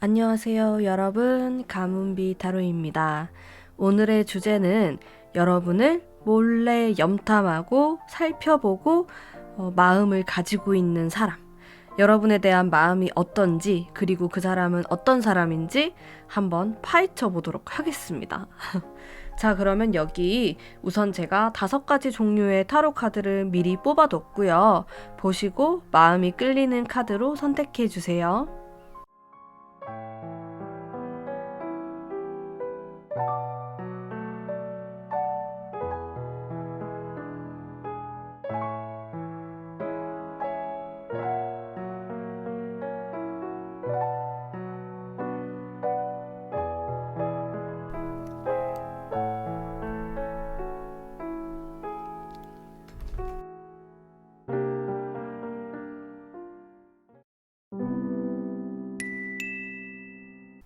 안녕하세요, 여러분. 가문비 타로입니다. 오늘의 주제는 여러분을 몰래 염탐하고 살펴보고 마음을 가지고 있는 사람. 여러분에 대한 마음이 어떤지, 그리고 그 사람은 어떤 사람인지 한번 파헤쳐 보도록 하겠습니다. 자, 그러면 여기 우선 제가 5가지 종류의 타로 카드를 미리 뽑아뒀고요. 보시고 마음이 끌리는 카드로 선택해 주세요.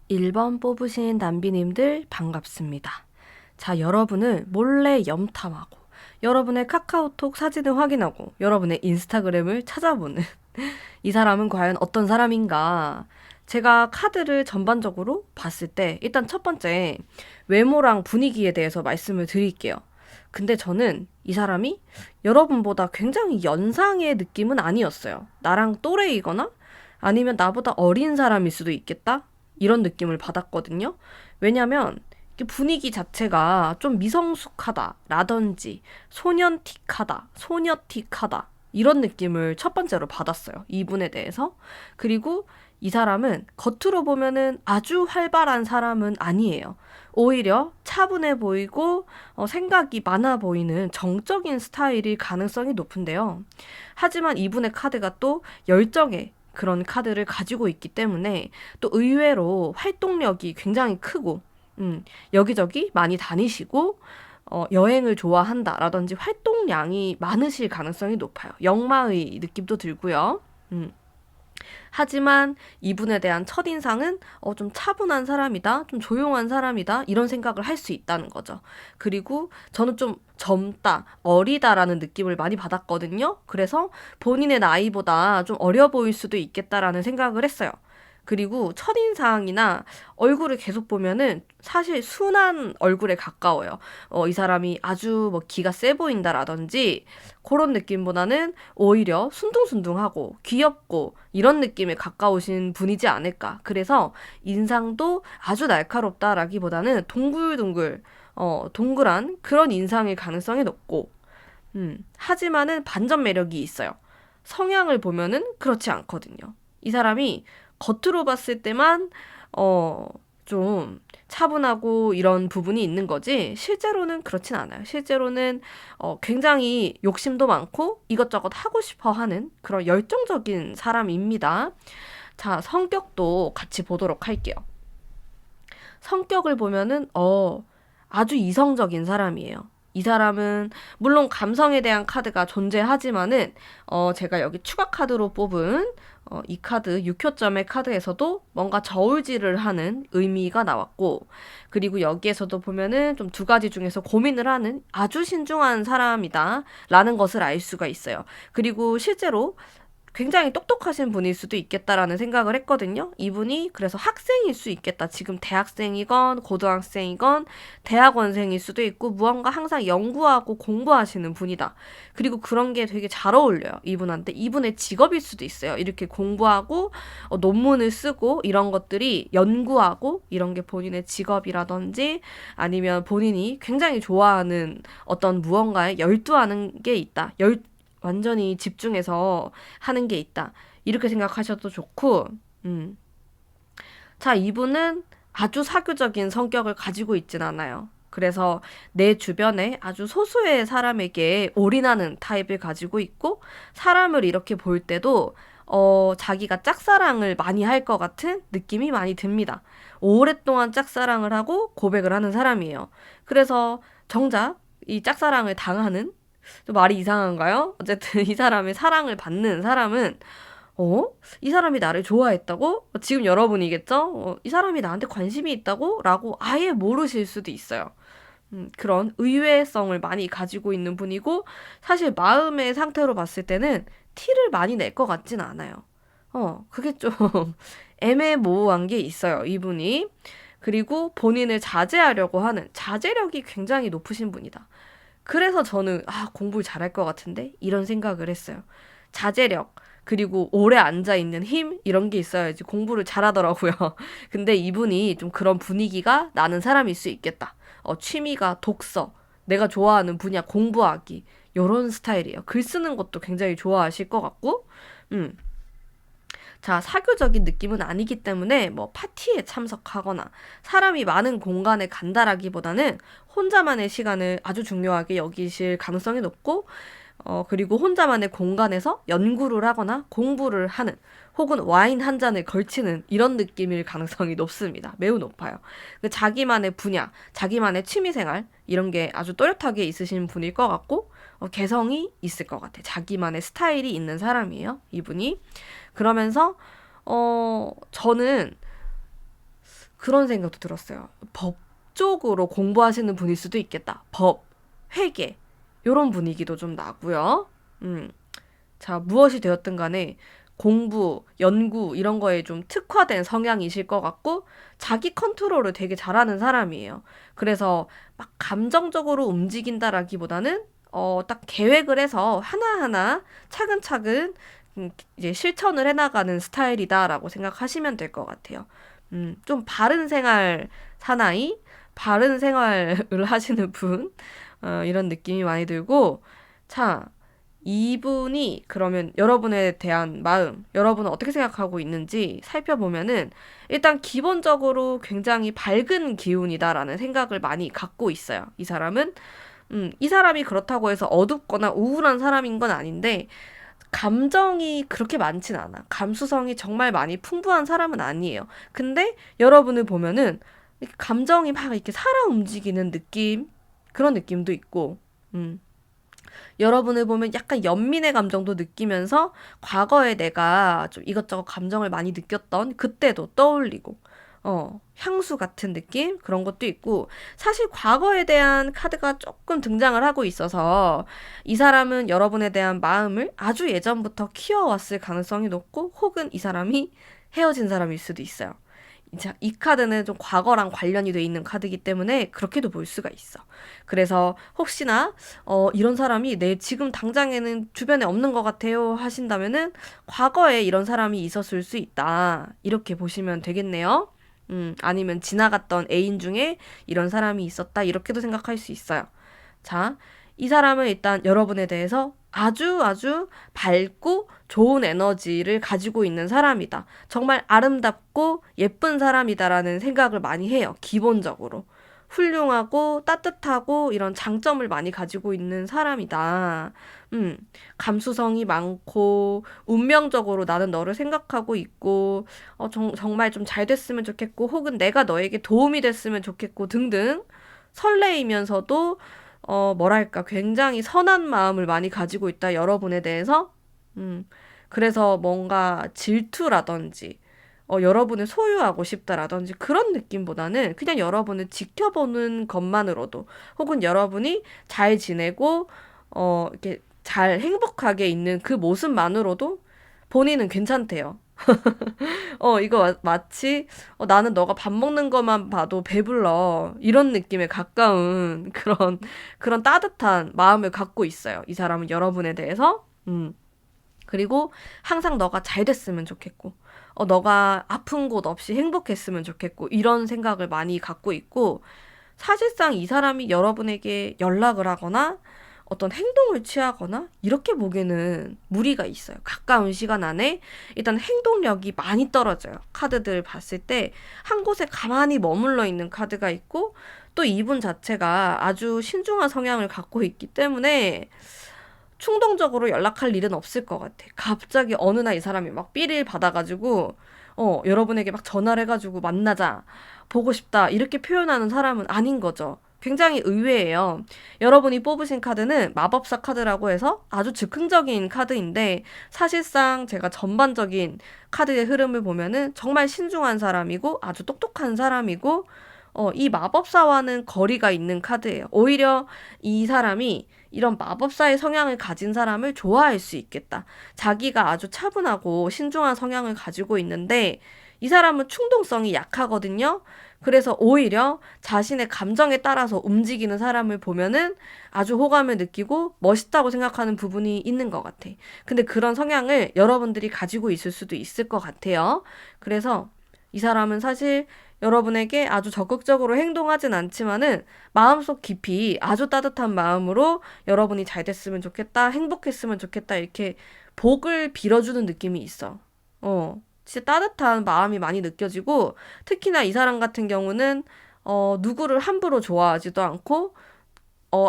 일 번 뽑으신 남비님들 반갑습니다. 자, 여러분을 몰래 염탐하고 여러분의 카카오톡 사진을 확인하고 여러분의 인스타그램을 찾아보는 이 사람은 과연 어떤 사람인가? 제가 카드를 전반적으로 봤을 때 일단 첫 번째 외모랑 분위기에 대해서 말씀을 드릴게요. 근데 저는 이 사람이 여러분보다 굉장히 연상의 느낌은 아니었어요. 나랑 또래이거나 아니면 나보다 어린 사람일 수도 있겠다? 이런 느낌을 받았거든요. 왜냐면 분위기 자체가 좀 미성숙하다라든지 소년틱하다, 소녀틱하다 이런 느낌을 첫 번째로 받았어요. 이분에 대해서. 그리고 이 사람은 겉으로 보면은 아주 활발한 사람은 아니에요. 오히려 차분해 보이고 생각이 많아 보이는 정적인 스타일일 가능성이 높은데요. 하지만 이분의 카드가 또 열정의 그런 카드를 가지고 있기 때문에 또 의외로 활동력이 굉장히 크고 여기저기 많이 다니시고 여행을 좋아한다라든지 활동량이 많으실 가능성이 높아요. 역마의 느낌도 들고요. 하지만 이분에 대한 첫인상은 좀 차분한 사람이다, 좀 조용한 사람이다 이런 생각을 할 수 있다는 거죠. 그리고 저는 좀 젊다, 어리다라는 느낌을 많이 받았거든요. 그래서 본인의 나이보다 좀 어려 보일 수도 있겠다라는 생각을 했어요. 그리고 첫인상이나 얼굴을 계속 보면은 사실 순한 얼굴에 가까워요. 이 사람이 아주 뭐 기가 세 보인다라든지 그런 느낌보다는 오히려 순둥순둥하고 귀엽고 이런 느낌에 가까우신 분이지 않을까. 그래서 인상도 아주 날카롭다라기보다는 동글동글, 동글한 그런 인상일 가능성이 높고, 하지만은 반전 매력이 있어요. 성향을 보면은 그렇지 않거든요. 이 사람이 겉으로 봤을 때만 좀 차분하고 이런 부분이 있는 거지 실제로는 그렇진 않아요. 실제로는 굉장히 욕심도 많고 이것저것 하고 싶어 하는 그런 열정적인 사람입니다. 자, 성격도 같이 보도록 할게요. 성격을 보면은 아주 이성적인 사람이에요. 이 사람은 물론 감성에 대한 카드가 존재하지만은 제가 여기 추가 카드로 뽑은 이 카드 6효점의 카드에서도 뭔가 저울질을 하는 의미가 나왔고, 그리고 여기에서도 보면은 좀 2가지 중에서 고민을 하는 아주 신중한 사람이다 라는 것을 알 수가 있어요. 그리고 실제로 굉장히 똑똑하신 분일 수도 있겠다라는 생각을 했거든요. 이분이 그래서 학생일 수 있겠다. 지금 대학생이건 고등학생이건 대학원생일 수도 있고 무언가 항상 연구하고 공부하시는 분이다. 그리고 그런 게 되게 잘 어울려요. 이분한테. 이분의 직업일 수도 있어요. 이렇게 공부하고 논문을 쓰고 이런 것들이 연구하고 이런 게 본인의 직업이라든지 아니면 본인이 굉장히 좋아하는 어떤 무언가에 열두하는 게 있다. 완전히 집중해서 하는 게 있다. 이렇게 생각하셔도 좋고, 자, 이분은 아주 사교적인 성격을 가지고 있진 않아요. 그래서 내 주변에 아주 소수의 사람에게 올인하는 타입을 가지고 있고, 사람을 이렇게 볼 때도, 자기가 짝사랑을 많이 할 것 같은 느낌이 많이 듭니다. 오랫동안 짝사랑을 하고 고백을 하는 사람이에요. 그래서 정작 이 짝사랑을 당하는 좀 말이 이상한가요? 어쨌든 이 사람의 사랑을 받는 사람은 이 사람이 나를 좋아했다고? 지금 여러분이겠죠? 이 사람이 나한테 관심이 있다고? 라고 아예 모르실 수도 있어요. 그런 의외성을 많이 가지고 있는 분이고 사실 마음의 상태로 봤을 때는 티를 많이 낼 것 같진 않아요. 그게 좀 애매모호한 게 있어요, 이분이. 그리고 본인을 자제하려고 하는 자제력이 굉장히 높으신 분이다. 그래서 저는 공부를 잘할 것 같은데 이런 생각을 했어요. 자제력 그리고 오래 앉아 있는 힘 이런 게 있어야지 공부를 잘하더라고요. 근데 이분이 좀 그런 분위기가 나는 사람일 수 있겠다. 취미가 독서, 내가 좋아하는 분야 공부하기 요런 스타일이에요. 글 쓰는 것도 굉장히 좋아하실 것 같고, 음. 자, 사교적인 느낌은 아니기 때문에 뭐 파티에 참석하거나 사람이 많은 공간에 간다라기보다는 혼자만의 시간을 아주 중요하게 여기실 가능성이 높고, 그리고 혼자만의 공간에서 연구를 하거나 공부를 하는 혹은 와인 한 잔을 걸치는 이런 느낌일 가능성이 높습니다. 매우 높아요. 자기만의 분야, 자기만의 취미생활 이런 게 아주 또렷하게 있으신 분일 것 같고, 개성이 있을 것 같아. 자기만의 스타일이 있는 사람이에요, 이분이. 그러면서 저는 그런 생각도 들었어요. 법 쪽으로 공부하시는 분일 수도 있겠다. 법, 회계 이런 분위기도 좀 나고요. 자, 무엇이 되었든 간에 공부, 연구 이런 거에 좀 특화된 성향이실 것 같고 자기 컨트롤을 되게 잘하는 사람이에요. 그래서 막 감정적으로 움직인다라기보다는 딱 계획을 해서 하나하나 차근차근 이제 실천을 해나가는 스타일이다라고 생각하시면 될 것 같아요. 좀 바른 생활 사나이, 바른 생활을 하시는 분, 이런 느낌이 많이 들고, 자, 이분이 그러면 여러분에 대한 마음, 여러분은 어떻게 생각하고 있는지 살펴보면은 일단 기본적으로 굉장히 밝은 기운이다라는 생각을 많이 갖고 있어요. 이 사람은. 이 사람이 그렇다고 해서 어둡거나 우울한 사람인 건 아닌데, 감정이 그렇게 많진 않아. 감수성이 정말 많이 풍부한 사람은 아니에요. 근데 여러분을 보면은 감정이 막 이렇게 살아 움직이는 느낌? 그런 느낌도 있고, 음. 여러분을 보면 약간 연민의 감정도 느끼면서 과거에 내가 좀 이것저것 감정을 많이 느꼈던 그때도 떠올리고, 향수 같은 느낌? 그런 것도 있고, 사실 과거에 대한 카드가 조금 등장을 하고 있어서 이 사람은 여러분에 대한 마음을 아주 예전부터 키워왔을 가능성이 높고, 혹은 이 사람이 헤어진 사람일 수도 있어요. 자, 이 카드는 좀 과거랑 관련이 돼 있는 카드이기 때문에 그렇게도 볼 수가 있어. 그래서 혹시나 이런 사람이 내 지금 당장에는 주변에 없는 것 같아요 하신다면은 과거에 이런 사람이 있었을 수 있다. 이렇게 보시면 되겠네요. 아니면 지나갔던 애인 중에 이런 사람이 있었다. 이렇게도 생각할 수 있어요. 자, 이 사람은 일단 여러분에 대해서 아주 아주 밝고 좋은 에너지를 가지고 있는 사람이다. 정말 아름답고 예쁜 사람이다라는 생각을 많이 해요. 기본적으로. 훌륭하고 따뜻하고 이런 장점을 많이 가지고 있는 사람이다. 감수성이 많고 운명적으로 나는 너를 생각하고 있고 정말 좀 잘 됐으면 좋겠고 혹은 내가 너에게 도움이 됐으면 좋겠고 등등 설레이면서도 뭐랄까, 굉장히 선한 마음을 많이 가지고 있다, 여러분에 대해서. 그래서 뭔가 질투라든지, 여러분을 소유하고 싶다라든지 그런 느낌보다는 그냥 여러분을 지켜보는 것만으로도, 혹은 여러분이 잘 지내고, 이렇게 잘 행복하게 있는 그 모습만으로도 본인은 괜찮대요. 이거 마치 나는 너가 밥 먹는 것만 봐도 배불러. 이런 느낌에 가까운 그런 따뜻한 마음을 갖고 있어요. 이 사람은 여러분에 대해서. 그리고 항상 너가 잘 됐으면 좋겠고, 너가 아픈 곳 없이 행복했으면 좋겠고, 이런 생각을 많이 갖고 있고, 사실상 이 사람이 여러분에게 연락을 하거나 어떤 행동을 취하거나 이렇게 보기에는 무리가 있어요. 가까운 시간 안에 일단 행동력이 많이 떨어져요. 카드들 봤을 때 한 곳에 가만히 머물러 있는 카드가 있고 또 이분 자체가 아주 신중한 성향을 갖고 있기 때문에 충동적으로 연락할 일은 없을 것 같아. 갑자기 어느 날 이 사람이 막 삐를 받아가지고 여러분에게 막 전화를 해가지고 만나자, 보고 싶다 이렇게 표현하는 사람은 아닌 거죠. 굉장히 의외예요. 여러분이 뽑으신 카드는 마법사 카드라고 해서 아주 즉흥적인 카드인데 사실상 제가 전반적인 카드의 흐름을 보면은 정말 신중한 사람이고 아주 똑똑한 사람이고 이 마법사와는 거리가 있는 카드예요. 오히려 이 사람이 이런 마법사의 성향을 가진 사람을 좋아할 수 있겠다. 자기가 아주 차분하고 신중한 성향을 가지고 있는데 이 사람은 충동성이 약하거든요. 그래서 오히려 자신의 감정에 따라서 움직이는 사람을 보면은 아주 호감을 느끼고 멋있다고 생각하는 부분이 있는 것 같아. 근데 그런 성향을 여러분들이 가지고 있을 수도 있을 것 같아요. 그래서 이 사람은 사실 여러분에게 아주 적극적으로 행동하진 않지만은 마음속 깊이 아주 따뜻한 마음으로 여러분이 잘 됐으면 좋겠다, 행복했으면 좋겠다, 이렇게 복을 빌어주는 느낌이 있어. 진짜 따뜻한 마음이 많이 느껴지고, 특히나 이 사람 같은 경우는, 누구를 함부로 좋아하지도 않고,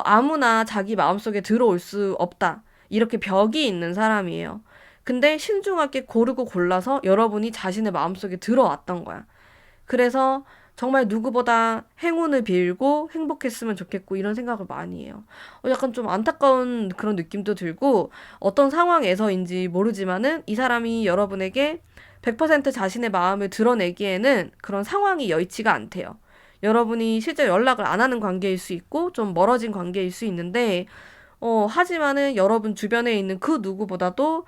아무나 자기 마음속에 들어올 수 없다. 이렇게 벽이 있는 사람이에요. 근데 신중하게 고르고 골라서 여러분이 자신의 마음속에 들어왔던 거야. 그래서 정말 누구보다 행운을 빌고 행복했으면 좋겠고 이런 생각을 많이 해요. 약간 좀 안타까운 그런 느낌도 들고 어떤 상황에서인지 모르지만은 이 사람이 여러분에게 100% 자신의 마음을 드러내기에는 그런 상황이 여의치가 않대요. 여러분이 실제 연락을 안 하는 관계일 수 있고 좀 멀어진 관계일 수 있는데 하지만은 여러분 주변에 있는 그 누구보다도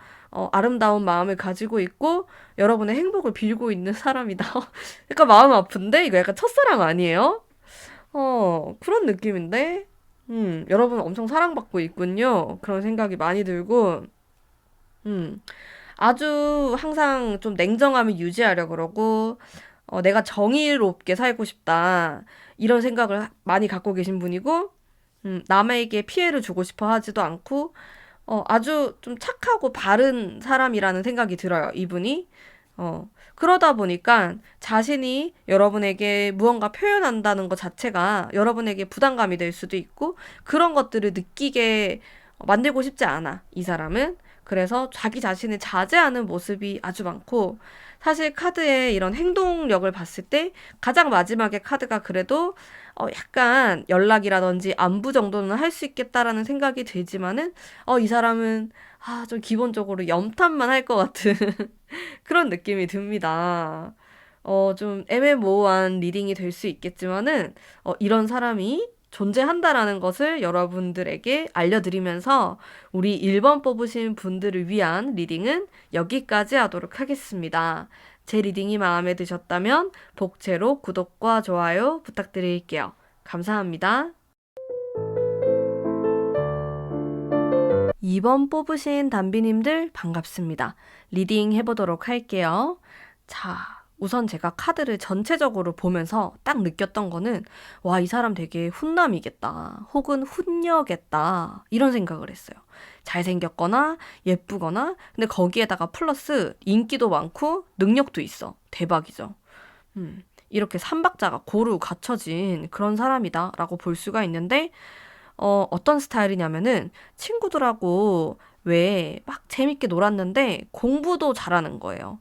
아름다운 마음을 가지고 있고 여러분의 행복을 빌고 있는 사람이다. 약간 마음 아픈데? 이거 약간 첫사랑 아니에요? 그런 느낌인데? 여러분 엄청 사랑받고 있군요. 그런 생각이 많이 들고, 음, 아주 항상 좀 냉정함을 유지하려 그러고, 내가 정의롭게 살고 싶다. 이런 생각을 많이 갖고 계신 분이고, 남에게 피해를 주고 싶어 하지도 않고, 아주 좀 착하고 바른 사람이라는 생각이 들어요, 이분이. 그러다 보니까 자신이 여러분에게 무언가 표현한다는 것 자체가 여러분에게 부담감이 될 수도 있고, 그런 것들을 느끼게 만들고 싶지 않아, 이 사람은. 그래서 자기 자신을 자제하는 모습이 아주 많고, 사실 카드의 이런 행동력을 봤을 때 가장 마지막에 카드가 그래도 약간 연락이라든지 안부 정도는 할 수 있겠다라는 생각이 들지만은 이 사람은 좀 기본적으로 염탐만 할 것 같은 그런 느낌이 듭니다. 좀 애매모호한 리딩이 될 수 있겠지만은 이런 사람이 존재한다라는 것을 여러분들에게 알려드리면서 우리 1번 뽑으신 분들을 위한 리딩은 여기까지 하도록 하겠습니다. 제 리딩이 마음에 드셨다면 복채로 구독과 좋아요 부탁드릴게요. 감사합니다. 2번 뽑으신 담비님들 반갑습니다. 리딩 해보도록 할게요. 자, 우선 제가 카드를 전체적으로 보면서 딱 느꼈던 거는 와, 이 사람 되게 훈남이겠다. 혹은 훈녀겠다. 이런 생각을 했어요. 잘생겼거나 예쁘거나 근데 거기에다가 플러스 인기도 많고 능력도 있어. 대박이죠. 이렇게 삼박자가 고루 갖춰진 그런 사람이다라고 볼 수가 있는데 어떤 스타일이냐면은 친구들하고 왜 막 재밌게 놀았는데 공부도 잘하는 거예요.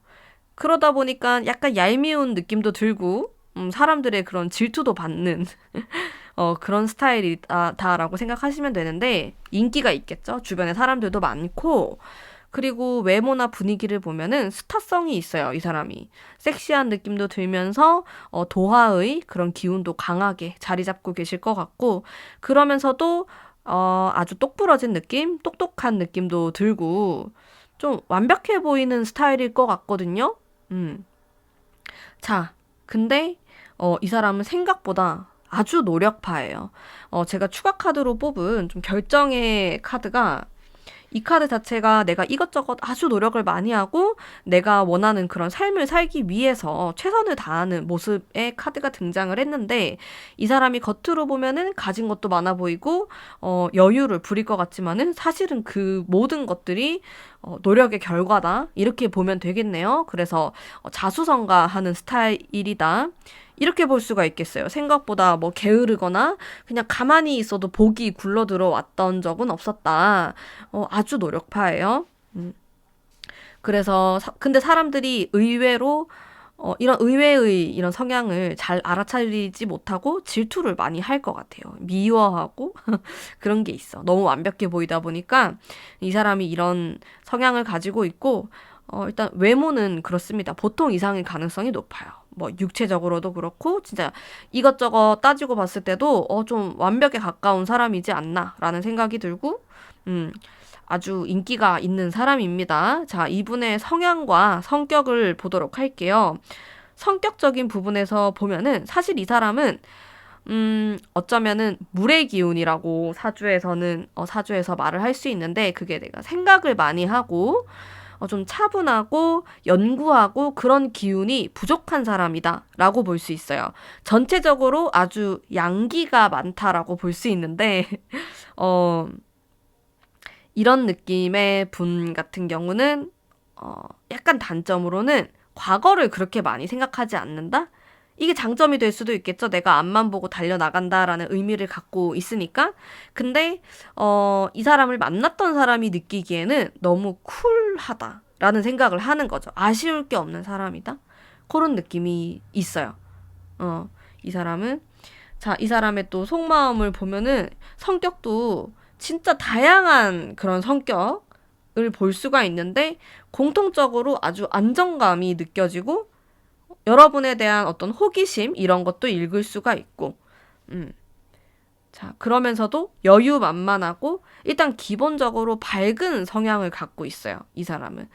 그러다 보니까 약간 얄미운 느낌도 들고 사람들의 그런 질투도 받는 그런 스타일이다라고 생각하시면 되는데 인기가 있겠죠. 주변에 사람들도 많고 그리고 외모나 분위기를 보면은 스타성이 있어요. 이 사람이 섹시한 느낌도 들면서 도화의 그런 기운도 강하게 자리 잡고 계실 것 같고 그러면서도 아주 똑부러진 느낌, 똑똑한 느낌도 들고 좀 완벽해 보이는 스타일일 것 같거든요. 자, 근데 이 사람은 생각보다 아주 노력파예요. 제가 추가 카드로 뽑은 좀 결정의 카드가 이 카드 자체가 내가 이것저것 아주 노력을 많이 하고 내가 원하는 그런 삶을 살기 위해서 최선을 다하는 모습의 카드가 등장을 했는데 이 사람이 겉으로 보면은 가진 것도 많아 보이고 여유를 부릴 것 같지만은 사실은 그 모든 것들이 노력의 결과다 이렇게 보면 되겠네요. 그래서 자수성가하는 스타일이다. 이렇게 볼 수가 있겠어요. 생각보다 뭐 게으르거나 그냥 가만히 있어도 복이 굴러 들어왔던 적은 없었다. 아주 노력파예요. 그래서 근데 사람들이 의외로 이런 의외의 이런 성향을 잘 알아차리지 못하고 질투를 많이 할 것 같아요. 미워하고 그런 게 있어. 너무 완벽해 보이다 보니까 이 사람이 이런 성향을 가지고 있고 일단 외모는 그렇습니다. 보통 이상일 가능성이 높아요. 뭐 육체적으로도 그렇고 진짜 이것저것 따지고 봤을 때도 좀 완벽에 가까운 사람이지 않나라는 생각이 들고 음, 아주 인기가 있는 사람입니다. 자, 이분의 성향과 성격을 보도록 할게요. 성격적인 부분에서 보면은 사실 이 사람은 어쩌면은 물의 기운이라고 사주에서 말을 할 수 있는데 그게 내가 생각을 많이 하고 좀 차분하고 연구하고 그런 기운이 부족한 사람이다 라고 볼 수 있어요. 전체적으로 아주 양기가 많다라고 볼 수 있는데 어, 이런 느낌의 분 같은 경우는 약간 단점으로는 과거를 그렇게 많이 생각하지 않는다? 이게 장점이 될 수도 있겠죠. 내가 앞만 보고 달려나간다라는 의미를 갖고 있으니까. 근데, 이 사람을 만났던 사람이 느끼기에는 너무 쿨하다라는 생각을 하는 거죠. 아쉬울 게 없는 사람이다? 그런 느낌이 있어요. 이 사람은. 자, 이 사람의 또 속마음을 보면은 성격도 진짜 다양한 그런 성격을 볼 수가 있는데 공통적으로 아주 안정감이 느껴지고 여러분에 대한 어떤 호기심 이런 것도 읽을 수가 있고 자, 그러면서도 여유만만하고 일단 기본적으로 밝은 성향을 갖고 있어요. 이 사람은.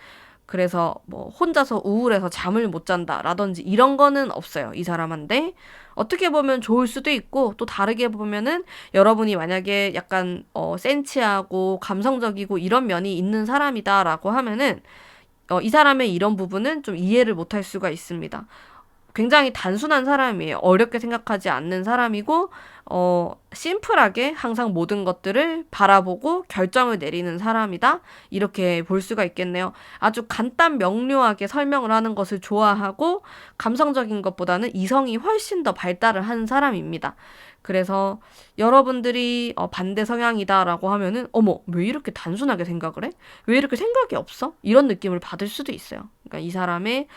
그래서 뭐 혼자서 우울해서 잠을 못 잔다라든지 이런 거는 없어요. 이 사람한테. 어떻게 보면 좋을 수도 있고 또 다르게 보면은 여러분이 만약에 약간 센치하고 감성적이고 이런 면이 있는 사람이다라고 하면은 이 사람의 이런 부분은 좀 이해를 못할 수가 있습니다. 굉장히 단순한 사람이에요. 어렵게 생각하지 않는 사람이고, 심플하게 항상 모든 것들을 바라보고 결정을 내리는 사람이다. 이렇게 볼 수가 있겠네요. 아주 간단 명료하게 설명을 하는 것을 좋아하고, 감성적인 것보다는 이성이 훨씬 더 발달을 한 사람입니다. 그래서 여러분들이 반대 성향이다라고 하면은, 어머, 왜 이렇게 단순하게 생각을 해? 왜 이렇게 생각이 없어? 이런 느낌을 받을 수도 있어요. 그러니까 이 사람의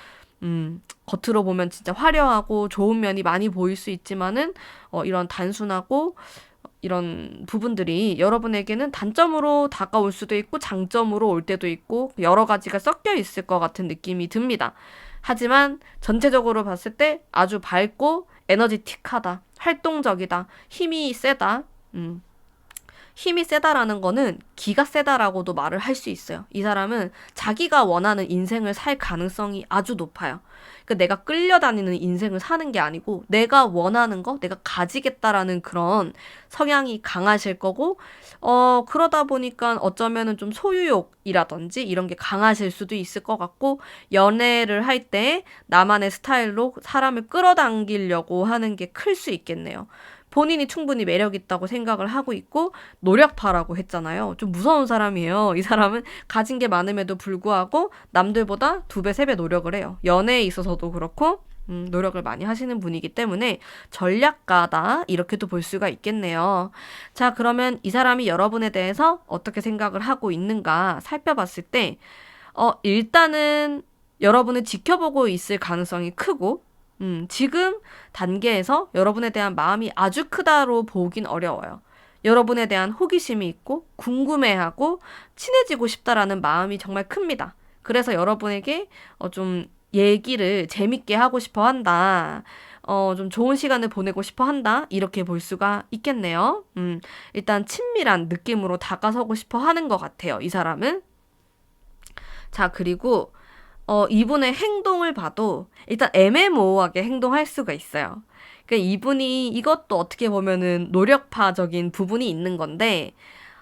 겉으로 보면 진짜 화려하고 좋은 면이 많이 보일 수 있지만은, 이런 단순하고, 이런 부분들이 여러분에게는 단점으로 다가올 수도 있고, 장점으로 올 때도 있고, 여러 가지가 섞여 있을 것 같은 느낌이 듭니다. 하지만, 전체적으로 봤을 때 아주 밝고, 에너지틱하다, 활동적이다, 힘이 세다, 힘이 세다라는 거는 기가 세다라고도 말을 할 수 있어요. 이 사람은 자기가 원하는 인생을 살 가능성이 아주 높아요. 그러니까 내가 끌려다니는 인생을 사는 게 아니고 내가 원하는 거, 내가 가지겠다라는 그런 성향이 강하실 거고, 그러다 보니까 어쩌면은 좀 소유욕이라든지 이런 게 강하실 수도 있을 것 같고, 연애를 할 때 나만의 스타일로 사람을 끌어당기려고 하는 게 클 수 있겠네요. 본인이 충분히 매력 있다고 생각을 하고 있고 노력파라고 했잖아요. 좀 무서운 사람이에요. 이 사람은 가진 게 많음에도 불구하고 남들보다 2배, 3배 노력을 해요. 연애에 있어서도 그렇고 노력을 많이 하시는 분이기 때문에 전략가다 이렇게도 볼 수가 있겠네요. 자, 그러면 이 사람이 여러분에 대해서 어떻게 생각을 하고 있는가 살펴봤을 때 일단은 여러분을 지켜보고 있을 가능성이 크고 지금 단계에서 여러분에 대한 마음이 아주 크다로 보긴 어려워요. 여러분에 대한 호기심이 있고 궁금해하고 친해지고 싶다라는 마음이 정말 큽니다. 그래서 여러분에게 좀 얘기를 재밌게 하고 싶어 한다. 좀 좋은 시간을 보내고 싶어 한다. 이렇게 볼 수가 있겠네요. 일단 친밀한 느낌으로 다가서고 싶어 하는 것 같아요. 이 사람은. 자, 그리고 이분의 행동을 봐도 일단 애매모호하게 행동할 수가 있어요. 그러니까 이분이 이것도 어떻게 보면은 노력파적인 부분이 있는 건데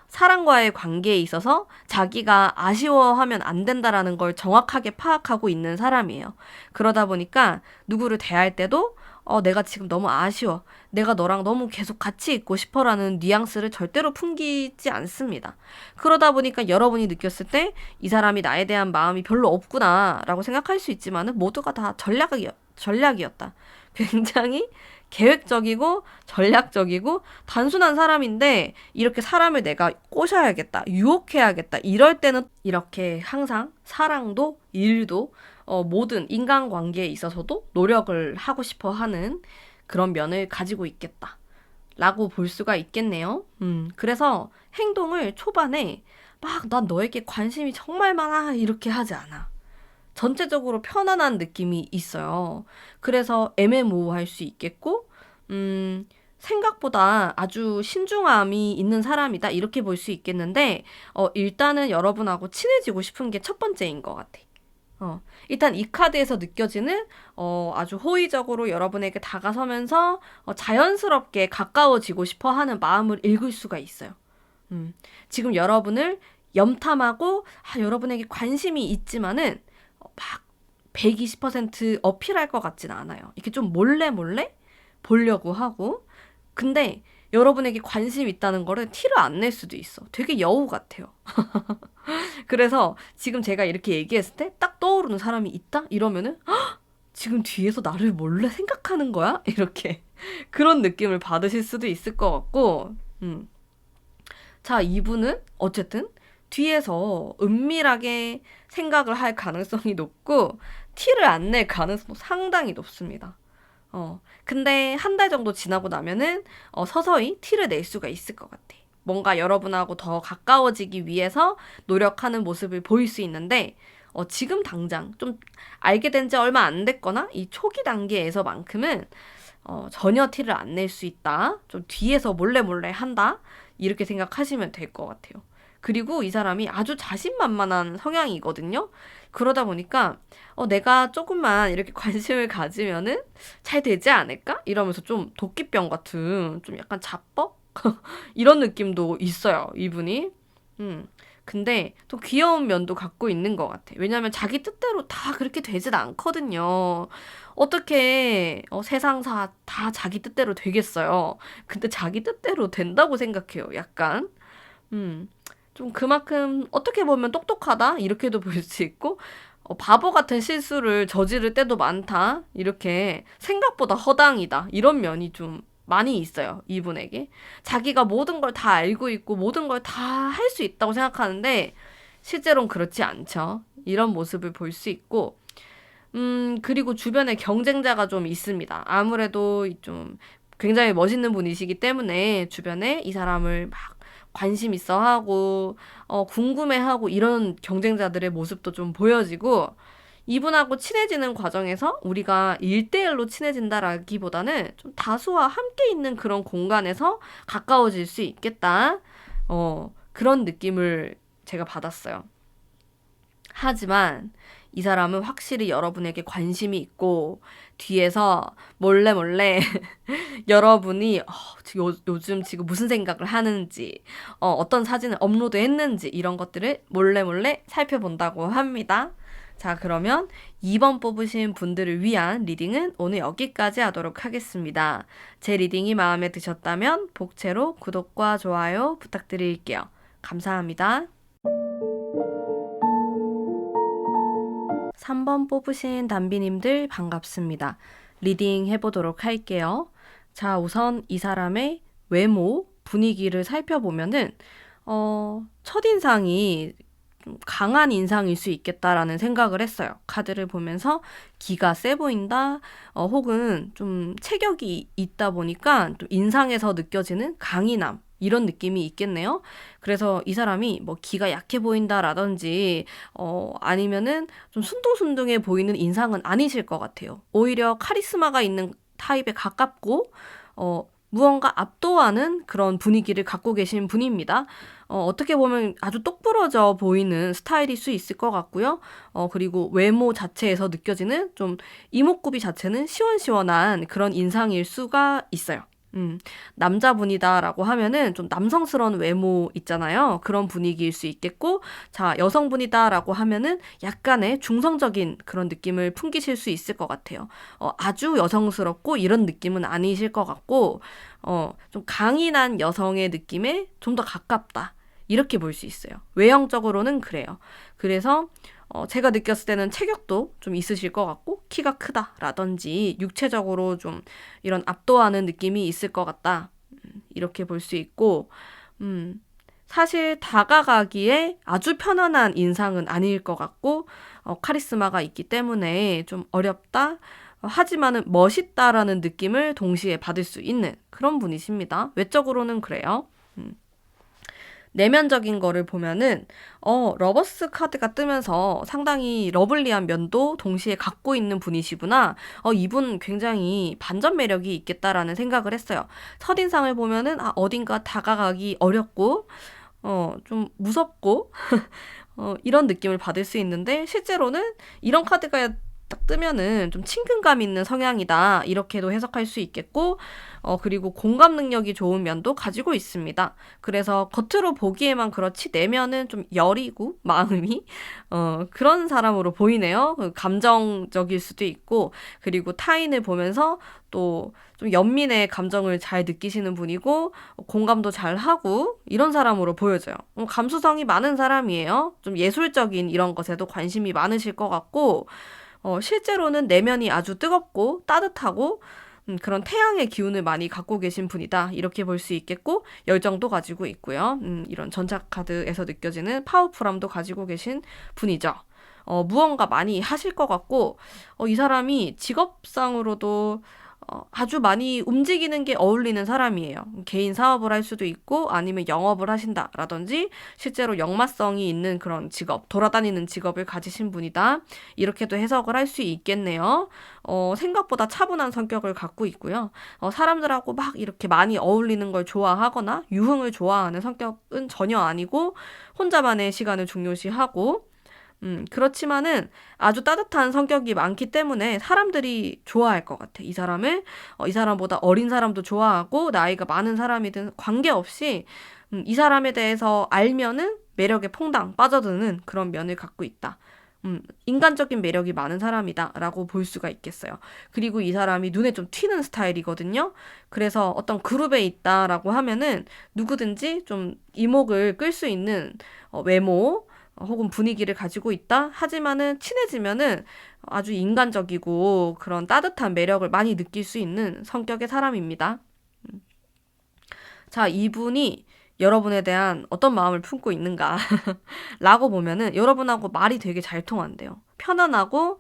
사람과의 관계에 있어서 자기가 아쉬워하면 안 된다라는 걸 정확하게 파악하고 있는 사람이에요. 그러다 보니까 누구를 대할 때도 내가 지금 너무 아쉬워. 내가 너랑 너무 계속 같이 있고 싶어라는 뉘앙스를 절대로 풍기지 않습니다. 그러다 보니까 여러분이 느꼈을 때 이 사람이 나에 대한 마음이 별로 없구나라고 생각할 수 있지만은 모두가 다 전략이었다. 굉장히 계획적이고 전략적이고 단순한 사람인데 이렇게 사람을 내가 꼬셔야겠다, 유혹해야겠다 이럴 때는 이렇게 항상 사랑도 일도 모든 인간관계에 있어서도 노력을 하고 싶어 하는 그런 면을 가지고 있겠다. 라고 볼 수가 있겠네요. 그래서 행동을 초반에 막 난 너에게 관심이 정말 많아 이렇게 하지 않아. 전체적으로 편안한 느낌이 있어요. 그래서 애매모호할 수 있겠고, 생각보다 아주 신중함이 있는 사람이다. 이렇게 볼 수 있겠는데, 일단은 여러분하고 친해지고 싶은 게 첫 번째인 것 같아. 일단 이 카드에서 느껴지는 아주 호의적으로 여러분에게 다가서면서 자연스럽게 가까워지고 싶어 하는 마음을 읽을 수가 있어요. 지금 여러분을 염탐하고 여러분에게 관심이 있지만은 막 120% 어필할 것 같지는 않아요. 이렇게 좀 몰래 몰래 보려고 하고 근데 여러분에게 관심 있다는 거를 티를 안 낼 수도 있어. 되게 여우 같아요. 그래서 지금 제가 이렇게 얘기했을 때 딱 떠오르는 사람이 있다? 이러면은 "헉! 지금 뒤에서 나를 몰래 생각하는 거야?" 이렇게 그런 느낌을 받으실 수도 있을 것 같고 자, 이분은 어쨌든 뒤에서 은밀하게 생각을 할 가능성이 높고 티를 안 낼 가능성도 상당히 높습니다. 근데 한 달 정도 지나고 나면은 서서히 티를 낼 수가 있을 것 같아. 뭔가 여러분하고 더 가까워지기 위해서 노력하는 모습을 보일 수 있는데 지금 당장 좀 알게 된 지 얼마 안 됐거나 이 초기 단계에서만큼은 전혀 티를 안 낼 수 있다. 좀 뒤에서 몰래 몰래 한다. 이렇게 생각하시면 될 것 같아요. 그리고 이 사람이 아주 자신만만한 성향이거든요. 그러다 보니까 내가 조금만 이렇게 관심을 가지면은 잘 되지 않을까? 이러면서 좀 도끼병 같은 좀 약간 자뻑? 이런 느낌도 있어요, 이분이. 근데 또 귀여운 면도 갖고 있는 것 같아. 왜냐하면 자기 뜻대로 다 그렇게 되진 않거든요. 어떻게 세상사 다 자기 뜻대로 되겠어요. 근데 자기 뜻대로 된다고 생각해요, 약간. 음, 좀 그만큼 어떻게 보면 똑똑하다 이렇게도 볼 수 있고 바보 같은 실수를 저지를 때도 많다 이렇게 생각보다 허당이다 이런 면이 좀 많이 있어요, 이분에게. 자기가 모든 걸 다 알고 있고 모든 걸 다 할 수 있다고 생각하는데 실제로는 그렇지 않죠. 이런 모습을 볼 수 있고 그리고 주변에 경쟁자가 좀 있습니다. 아무래도 좀 굉장히 멋있는 분이시기 때문에 주변에 이 사람을 막 관심 있어 하고, 궁금해 하고 이런 경쟁자들의 모습도 좀 보여지고, 이분하고 친해지는 과정에서 우리가 1대1로 친해진다라기보다는 좀 다수와 함께 있는 그런 공간에서 가까워질 수 있겠다. 그런 느낌을 제가 받았어요. 하지만 이 사람은 확실히 여러분에게 관심이 있고 뒤에서 몰래 몰래 여러분이 요즘 지금 무슨 생각을 하는지 어떤 사진을 업로드했는지 이런 것들을 몰래 몰래 살펴본다고 합니다. 자, 그러면 2번 뽑으신 분들을 위한 리딩은 오늘 여기까지 하도록 하겠습니다. 제 리딩이 마음에 드셨다면 복채로 구독과 좋아요 부탁드릴게요. 감사합니다. 3번 뽑으신 담비님들 반갑습니다. 리딩 해보도록 할게요. 자, 우선 이 사람의 외모, 분위기를 살펴보면은, 첫인상이 좀 강한 인상일 수 있겠다라는 생각을 했어요. 카드를 보면서 기가 세 보인다, 혹은 좀 체격이 있다 보니까 좀 인상에서 느껴지는 강인함, 이런 느낌이 있겠네요. 그래서 이 사람이 뭐 기가 약해 보인다라든지 아니면은 좀 순둥순둥해 보이는 인상은 아니실 것 같아요. 오히려 카리스마가 있는 타입에 가깝고 무언가 압도하는 그런 분위기를 갖고 계신 분입니다. 어떻게 보면 아주 똑부러져 보이는 스타일일 수 있을 것 같고요. 그리고 외모 자체에서 느껴지는 좀 이목구비 자체는 시원시원한 그런 인상일 수가 있어요. 남자분이다라고 하면은 좀 남성스러운 외모 있잖아요. 그런 분위기일 수 있겠고, 자, 여성분이다라고 하면은 약간의 중성적인 그런 느낌을 풍기실 수 있을 것 같아요. 아주 여성스럽고 이런 느낌은 아니실 것 같고, 좀 강인한 여성의 느낌에 좀 더 가깝다. 이렇게 볼 수 있어요. 외형적으로는 그래요. 그래서 제가 느꼈을 때는 체격도 좀 있으실 것 같고 키가 크다라든지 육체적으로 좀 이런 압도하는 느낌이 있을 것 같다. 이렇게 볼 수 있고 사실 다가가기에 아주 편안한 인상은 아닐 것 같고 카리스마가 있기 때문에 좀 어렵다. 하지만은 멋있다라는 느낌을 동시에 받을 수 있는 그런 분이십니다. 외적으로는 그래요. 내면적인 거를 보면은 러버스 카드가 뜨면서 상당히 러블리한 면도 동시에 갖고 있는 분이시구나. 이분 굉장히 반전 매력이 있겠다라는 생각을 했어요. 첫인상을 보면은 어딘가 다가가기 어렵고 좀 무섭고 이런 느낌을 받을 수 있는데 실제로는 이런 카드가 딱 뜨면은 좀 친근감 있는 성향이다. 이렇게도 해석할 수 있겠고, 그리고 공감 능력이 좋은 면도 가지고 있습니다. 그래서 겉으로 보기에만 그렇지 내면은 좀 여리고 마음이 그런 사람으로 보이네요. 감정적일 수도 있고, 그리고 타인을 보면서 또 좀 연민의 감정을 잘 느끼시는 분이고 공감도 잘 하고 이런 사람으로 보여져요. 감수성이 많은 사람이에요. 좀 예술적인 이런 것에도 관심이 많으실 것 같고 실제로는 내면이 아주 뜨겁고 따뜻하고 그런 태양의 기운을 많이 갖고 계신 분이다. 이렇게 볼 수 있겠고 열정도 가지고 있고요. 이런 전작 카드에서 느껴지는 파워풀함도 가지고 계신 분이죠. 무언가 많이 하실 것 같고 이 사람이 직업상으로도 아주 많이 움직이는 게 어울리는 사람이에요. 개인 사업을 할 수도 있고 아니면 영업을 하신다라든지 실제로 역마성이 있는 그런 직업, 돌아다니는 직업을 가지신 분이다. 이렇게도 해석을 할 수 있겠네요. 생각보다 차분한 성격을 갖고 있고요. 사람들하고 막 이렇게 많이 어울리는 걸 좋아하거나 유흥을 좋아하는 성격은 전혀 아니고 혼자만의 시간을 중요시하고 그렇지만은 아주 따뜻한 성격이 많기 때문에 사람들이 좋아할 것 같아. 이 사람을, 이 사람보다 어린 사람도 좋아하고, 나이가 많은 사람이든 관계없이, 이 사람에 대해서 알면은 매력에 퐁당 빠져드는 그런 면을 갖고 있다. 인간적인 매력이 많은 사람이다라고 볼 수가 있겠어요. 그리고 이 사람이 눈에 좀 튀는 스타일이거든요. 그래서 어떤 그룹에 있다라고 하면은 누구든지 좀 이목을 끌 수 있는 외모, 혹은 분위기를 가지고 있다. 하지만은 친해지면은 아주 인간적이고 그런 따뜻한 매력을 많이 느낄 수 있는 성격의 사람입니다. 자, 이분이 여러분에 대한 어떤 마음을 품고 있는가 라고 보면은 여러분하고 말이 되게 잘 통한대요. 편안하고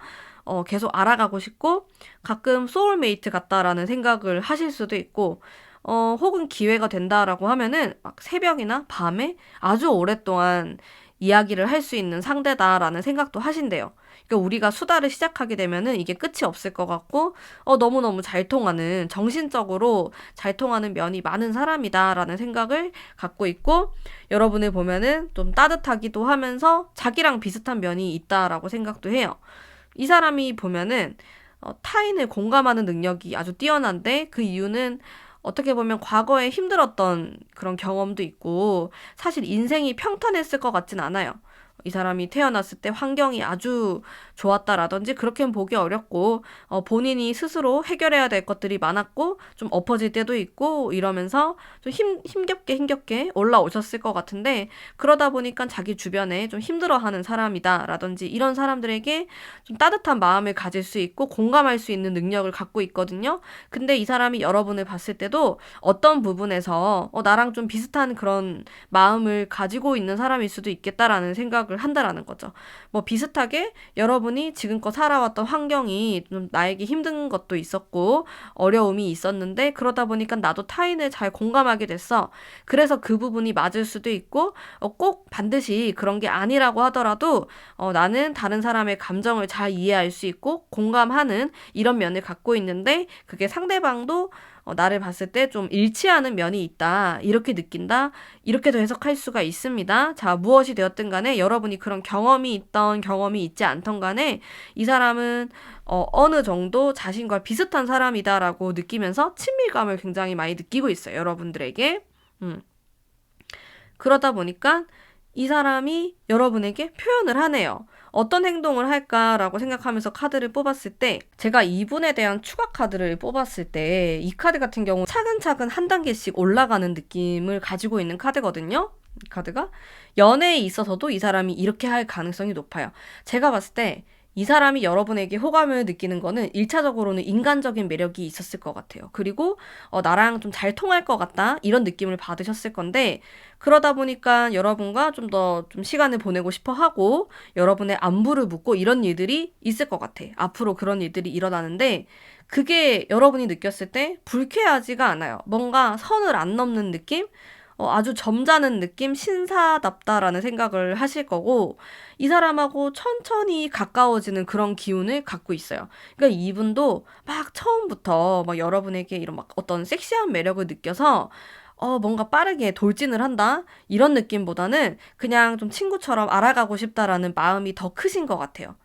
계속 알아가고 싶고 가끔 소울메이트 같다라는 생각을 하실 수도 있고 혹은 기회가 된다라고 하면은 막 새벽이나 밤에 아주 오랫동안 이야기를 할 수 있는 상대다라는 생각도 하신대요. 그러니까 우리가 수다를 시작하게 되면은 이게 끝이 없을 것 같고, 너무너무 잘 통하는, 정신적으로 잘 통하는 면이 많은 사람이다라는 생각을 갖고 있고, 여러분을 보면은 좀 따뜻하기도 하면서 자기랑 비슷한 면이 있다라고 생각도 해요. 이 사람이 보면은, 타인을 공감하는 능력이 아주 뛰어난데 그 이유는 어떻게 보면 과거에 힘들었던 그런 경험도 있고 사실 인생이 평탄했을 것 같진 않아요. 이 사람이 태어났을 때 환경이 아주 좋았다라든지 그렇게는 보기 어렵고 본인이 스스로 해결해야 될 것들이 많았고 좀 엎어질 때도 있고 이러면서 좀 힘겹게 올라오셨을 것 같은데 그러다 보니까 자기 주변에 좀 힘들어하는 사람이다라든지 이런 사람들에게 좀 따뜻한 마음을 가질 수 있고 공감할 수 있는 능력을 갖고 있거든요. 근데 이 사람이 여러분을 봤을 때도 어떤 부분에서 나랑 좀 비슷한 그런 마음을 가지고 있는 사람일 수도 있겠다라는 생각을 한다라는 거죠. 뭐 비슷하게 여러분이 지금껏 살아왔던 환경이 좀 나에게 힘든 것도 있었고 어려움이 있었는데 그러다 보니까 나도 타인을 잘 공감하게 됐어. 그래서 그 부분이 맞을 수도 있고 꼭 반드시 그런 게 아니라고 하더라도 나는 다른 사람의 감정을 잘 이해할 수 있고 공감하는 이런 면을 갖고 있는데 그게 상대방도 나를 봤을 때 좀 일치하는 면이 있다. 이렇게 느낀다. 이렇게도 해석할 수가 있습니다. 자, 무엇이 되었든 간에 여러분이 그런 경험이 있던 경험이 있지 않던 간에 이 사람은 어느 정도 자신과 비슷한 사람이다라고 느끼면서 친밀감을 굉장히 많이 느끼고 있어요. 여러분들에게. 그러다 보니까 이 사람이 여러분에게 표현을 하네요. 어떤 행동을 할까라고 생각하면서 카드를 뽑았을 때 제가 이분에 대한 추가 카드를 뽑았을 때 이 카드 같은 경우 차근차근 한 단계씩 올라가는 느낌을 가지고 있는 카드거든요. 이 카드가 연애에 있어서도 이 사람이 이렇게 할 가능성이 높아요. 제가 봤을 때 이 사람이 여러분에게 호감을 느끼는 거는 1차적으로는 인간적인 매력이 있었을 것 같아요. 그리고 나랑 좀 잘 통할 것 같다 이런 느낌을 받으셨을 건데 그러다 보니까 여러분과 좀 더 좀 시간을 보내고 싶어 하고 여러분의 안부를 묻고 이런 일들이 있을 것 같아. 앞으로 그런 일들이 일어나는데 그게 여러분이 느꼈을 때 불쾌하지가 않아요. 뭔가 선을 안 넘는 느낌? 아주 점잖은 느낌, 신사답다라는 생각을 하실 거고, 이 사람하고 천천히 가까워지는 그런 기운을 갖고 있어요. 그러니까 이분도 막 처음부터 막 여러분에게 이런 막 어떤 섹시한 매력을 느껴서 뭔가 빠르게 돌진을 한다? 이런 느낌보다는 그냥 좀 친구처럼 알아가고 싶다라는 마음이 더 크신 것 같아요.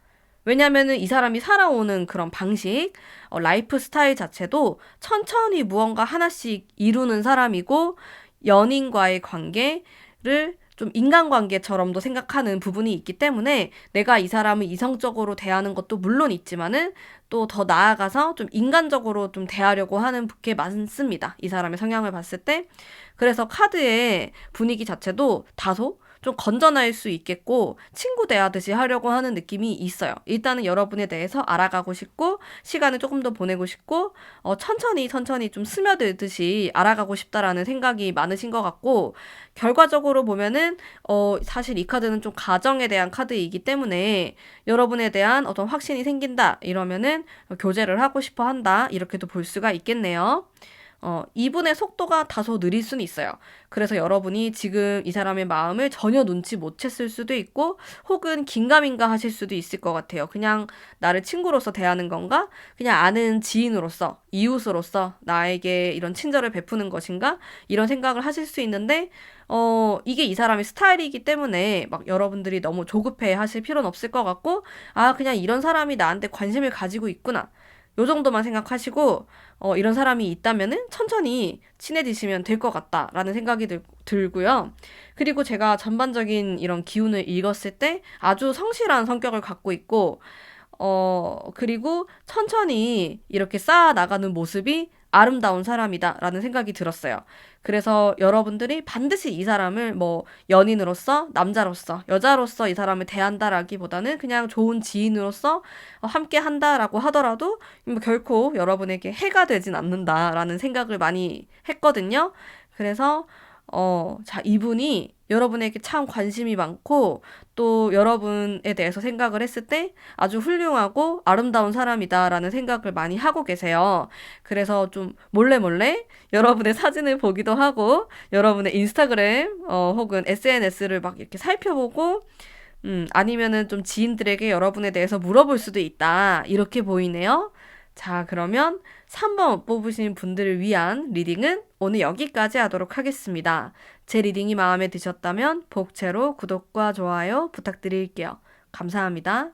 왜냐면은 이 사람이 살아오는 그런 방식, 라이프 스타일 자체도 천천히 무언가 하나씩 이루는 사람이고, 연인과의 관계를 좀 인간관계처럼도 생각하는 부분이 있기 때문에 내가 이 사람을 이성적으로 대하는 것도 물론 있지만은 또 더 나아가서 좀 인간적으로 좀 대하려고 하는 게 많습니다. 이 사람의 성향을 봤을 때. 그래서 카드의 분위기 자체도 다소 좀 건전할 수 있겠고 친구 대하듯이 하려고 하는 느낌이 있어요. 일단은 여러분에 대해서 알아가고 싶고 시간을 조금 더 보내고 싶고 천천히 좀 스며들듯이 알아가고 싶다라는 생각이 많으신 것 같고 결과적으로 보면은 사실 이 카드는 좀 가정에 대한 카드이기 때문에 여러분에 대한 어떤 확신이 생긴다 이러면은 교제를 하고 싶어 한다 이렇게도 볼 수가 있겠네요. 이분의 속도가 다소 느릴 수는 있어요. 그래서 여러분이 지금 이 사람의 마음을 전혀 눈치 못 챘을 수도 있고, 혹은 긴가민가 하실 수도 있을 것 같아요. 그냥 나를 친구로서 대하는 건가? 그냥 아는 지인으로서, 이웃으로서 나에게 이런 친절을 베푸는 것인가? 이런 생각을 하실 수 있는데, 이게 이 사람의 스타일이기 때문에 막 여러분들이 너무 조급해 하실 필요는 없을 것 같고, 그냥 이런 사람이 나한테 관심을 가지고 있구나. 요 정도만 생각하시고, 이런 사람이 있다면은 천천히 친해지시면 될 것 같다라는 생각이 들고요. 그리고 제가 전반적인 이런 기운을 읽었을 때 아주 성실한 성격을 갖고 있고, 그리고 천천히 이렇게 쌓아 나가는 모습이 아름다운 사람이다라는 생각이 들었어요. 그래서 여러분들이 반드시 이 사람을 뭐 연인으로서, 남자로서, 여자로서 이 사람을 대한다라기보다는 그냥 좋은 지인으로서 함께 한다라고 하더라도 뭐 결코 여러분에게 해가 되진 않는다라는 생각을 많이 했거든요. 그래서 자, 이분이 여러분에게 참 관심이 많고 또 여러분에 대해서 생각을 했을 때 아주 훌륭하고 아름다운 사람이다라는 생각을 많이 하고 계세요. 그래서 좀 몰래 여러분의 사진을 보기도 하고 여러분의 인스타그램 혹은 SNS를 막 이렇게 살펴보고 아니면은 좀 지인들에게 여러분에 대해서 물어볼 수도 있다. 이렇게 보이네요. 자, 그러면 3번 뽑으신 분들을 위한 리딩은 오늘 여기까지 하도록 하겠습니다. 제 리딩이 마음에 드셨다면 복채로 구독과 좋아요 부탁드릴게요. 감사합니다.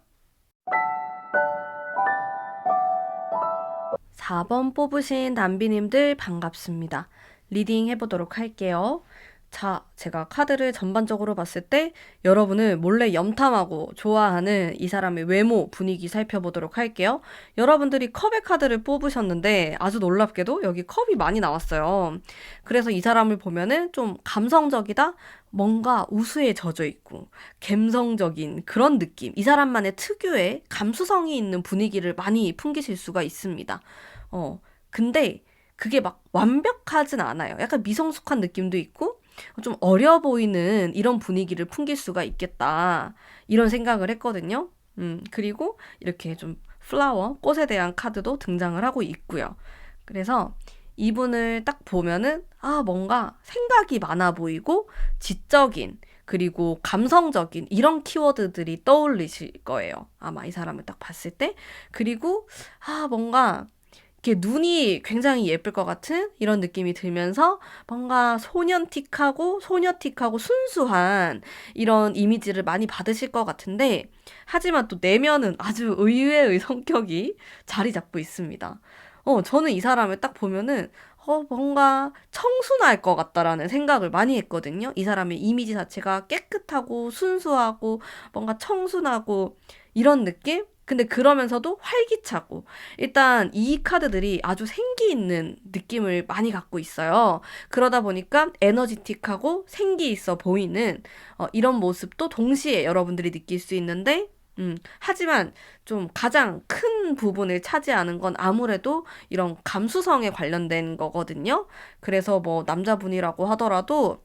4번 뽑으신 담비님들 반갑습니다. 리딩 해보도록 할게요. 자, 제가 카드를 전반적으로 봤을 때 여러분을 몰래 염탐하고 좋아하는 이 사람의 외모, 분위기 살펴보도록 할게요. 여러분들이 컵의 카드를 뽑으셨는데 아주 놀랍게도 여기 컵이 많이 나왔어요. 그래서 이 사람을 보면은 좀 감성적이다? 뭔가 우수에 젖어 있고 감성적인 그런 느낌. 이 사람만의 특유의 감수성이 있는 분위기를 많이 풍기실 수가 있습니다. 근데 그게 막 완벽하진 않아요. 약간 미성숙한 느낌도 있고 좀 어려 보이는 이런 분위기를 풍길 수가 있겠다. 이런 생각을 했거든요. 그리고 이렇게 좀 플라워, 꽃에 대한 카드도 등장을 하고 있고요. 그래서 이분을 딱 보면은 뭔가 생각이 많아 보이고 지적인 그리고 감성적인 이런 키워드들이 떠올리실 거예요. 아마 이 사람을 딱 봤을 때. 그리고 뭔가 이렇게 눈이 굉장히 예쁠 것 같은 이런 느낌이 들면서 뭔가 소년틱하고 순수한 이런 이미지를 많이 받으실 것 같은데 하지만 또 내면은 아주 의외의 성격이 자리 잡고 있습니다. 저는 이 사람을 딱 보면은 뭔가 청순할 것 같다라는 생각을 많이 했거든요. 이 사람의 이미지 자체가 깨끗하고 순수하고 뭔가 청순하고 이런 느낌? 근데 그러면서도 활기차고 일단 이 카드들이 아주 생기 있는 느낌을 많이 갖고 있어요. 그러다 보니까 에너지틱하고 생기 있어 보이는 이런 모습도 동시에 여러분들이 느낄 수 있는데 하지만 좀 가장 큰 부분을 차지하는 건 아무래도 이런 감수성에 관련된 거거든요. 그래서 뭐 남자분이라고 하더라도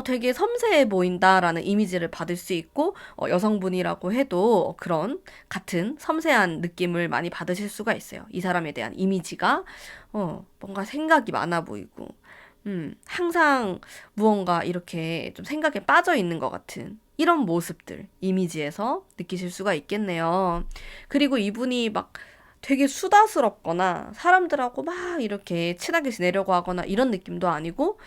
되게 섬세해 보인다라는 이미지를 받을 수 있고, 여성분이라고 해도 그런 같은 섬세한 느낌을 많이 받으실 수가 있어요. 이 사람에 대한 이미지가, 뭔가 생각이 많아 보이고, 항상 무언가 이렇게 좀 생각에 빠져 있는 것 같은 이런 모습들, 이미지에서 느끼실 수가 있겠네요. 그리고 이분이 막 되게 수다스럽거나 사람들하고 막 이렇게 친하게 지내려고 하거나 이런 느낌도 아니고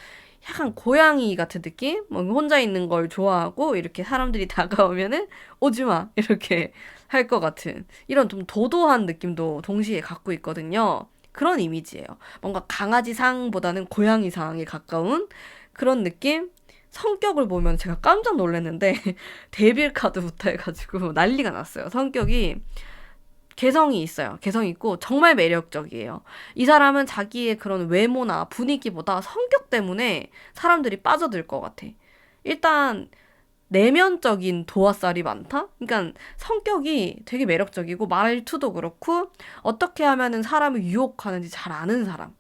약간 고양이 같은 느낌? 뭐 혼자 있는 걸 좋아하고 이렇게 사람들이 다가오면은 오지 마 이렇게 할 것 같은 이런 좀 도도한 느낌도 동시에 갖고 있거든요. 그런 이미지예요. 뭔가 강아지상보다는 고양이상에 가까운 그런 느낌? 성격을 보면 제가 깜짝 놀랐는데 데빌 카드부터 해가지고 난리가 났어요. 성격이 개성이 있어요. 개성 있고 정말 매력적이에요. 이 사람은 자기의 그런 외모나 분위기보다 성격 때문에 사람들이 빠져들 것 같아. 일단 내면적인 도화살이 많다? 그러니까 성격이 되게 매력적이고 말투도 그렇고 어떻게 하면은 사람을 유혹하는지 잘 아는 사람.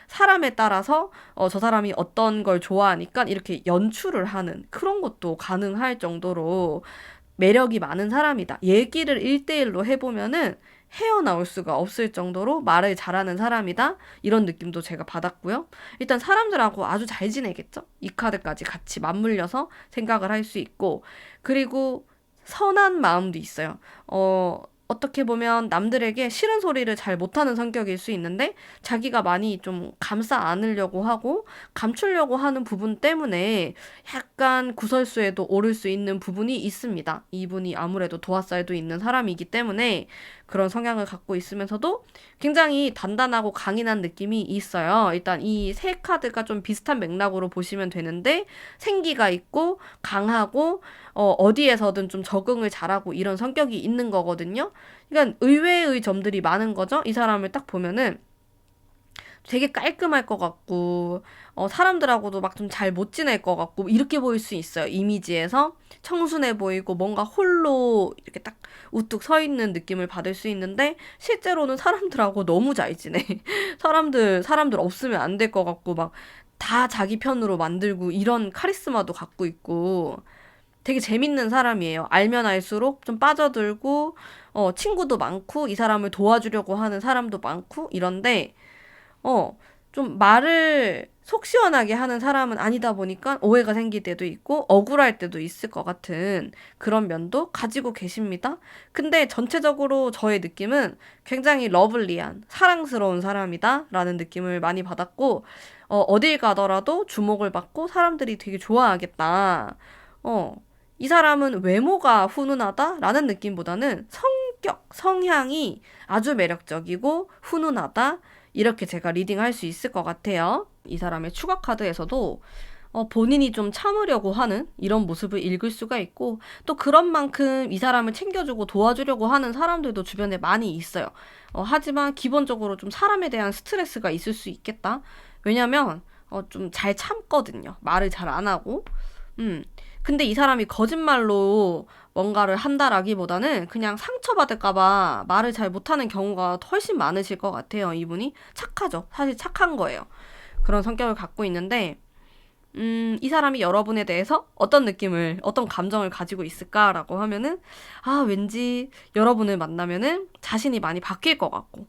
사람에 따라서 저 사람이 어떤 걸 좋아하니까 이렇게 연출을 하는 그런 것도 가능할 정도로 매력이 많은 사람이다. 얘기를 1대1로 해보면은 헤어나올 수가 없을 정도로 말을 잘하는 사람이다. 이런 느낌도 제가 받았고요. 일단 사람들하고 아주 잘 지내겠죠? 이 카드까지 같이 맞물려서 생각을 할 수 있고, 그리고 선한 마음도 있어요. 어떻게 보면 남들에게 싫은 소리를 잘 못하는 성격일 수 있는데 자기가 많이 좀 감싸 안으려고 하고 감추려고 하는 부분 때문에 약간 구설수에도 오를 수 있는 부분이 있습니다. 이분이 아무래도 도화살도 있는 사람이기 때문에 그런 성향을 갖고 있으면서도 굉장히 단단하고 강인한 느낌이 있어요. 일단 이 세 카드가 좀 비슷한 맥락으로 보시면 되는데 생기가 있고 강하고 어디에서든 좀 적응을 잘하고 이런 성격이 있는 거거든요. 그러니까 의외의 점들이 많은 거죠. 이 사람을 딱 보면은 되게 깔끔할 것 같고, 사람들하고도 막 좀 잘 못 지낼 것 같고, 이렇게 보일 수 있어요. 이미지에서 청순해 보이고, 뭔가 홀로 이렇게 딱 우뚝 서 있는 느낌을 받을 수 있는데, 실제로는 사람들하고 너무 잘 지내. 사람들 없으면 안 될 것 같고, 막 다 자기 편으로 만들고, 이런 카리스마도 갖고 있고, 되게 재밌는 사람이에요. 알면 알수록 좀 빠져들고, 친구도 많고, 이 사람을 도와주려고 하는 사람도 많고, 이런데, 어, 좀 말을 속 시원하게 하는 사람은 아니다 보니까 오해가 생길 때도 있고 억울할 때도 있을 것 같은 그런 면도 가지고 계십니다. 근데 전체적으로 저의 느낌은 굉장히 러블리한, 사랑스러운 사람이다 라는 느낌을 많이 받았고, 어딜 가더라도 주목을 받고 사람들이 되게 좋아하겠다. 어, 이 사람은 외모가 훈훈하다 라는 느낌보다는 성격, 성향이 아주 매력적이고 훈훈하다. 이렇게 제가 리딩할 수 있을 것 같아요. 이 사람의 추가 카드에서도 본인이 좀 참으려고 하는 이런 모습을 읽을 수가 있고 또 그런 만큼 이 사람을 챙겨주고 도와주려고 하는 사람들도 주변에 많이 있어요. 하지만 기본적으로 좀 사람에 대한 스트레스가 있을 수 있겠다. 왜냐면 좀 잘 참거든요. 말을 잘 안 하고. 근데 이 사람이 거짓말로 뭔가를 한다라기보다는 그냥 상처받을까봐 말을 잘 못하는 경우가 훨씬 많으실 것 같아요. 이분이 착하죠. 사실 착한 거예요. 그런 성격을 갖고 있는데, 이 사람이 여러분에 대해서 어떤 느낌을, 어떤 감정을 가지고 있을까라고 하면은, 왠지 여러분을 만나면은 자신이 많이 바뀔 것 같고,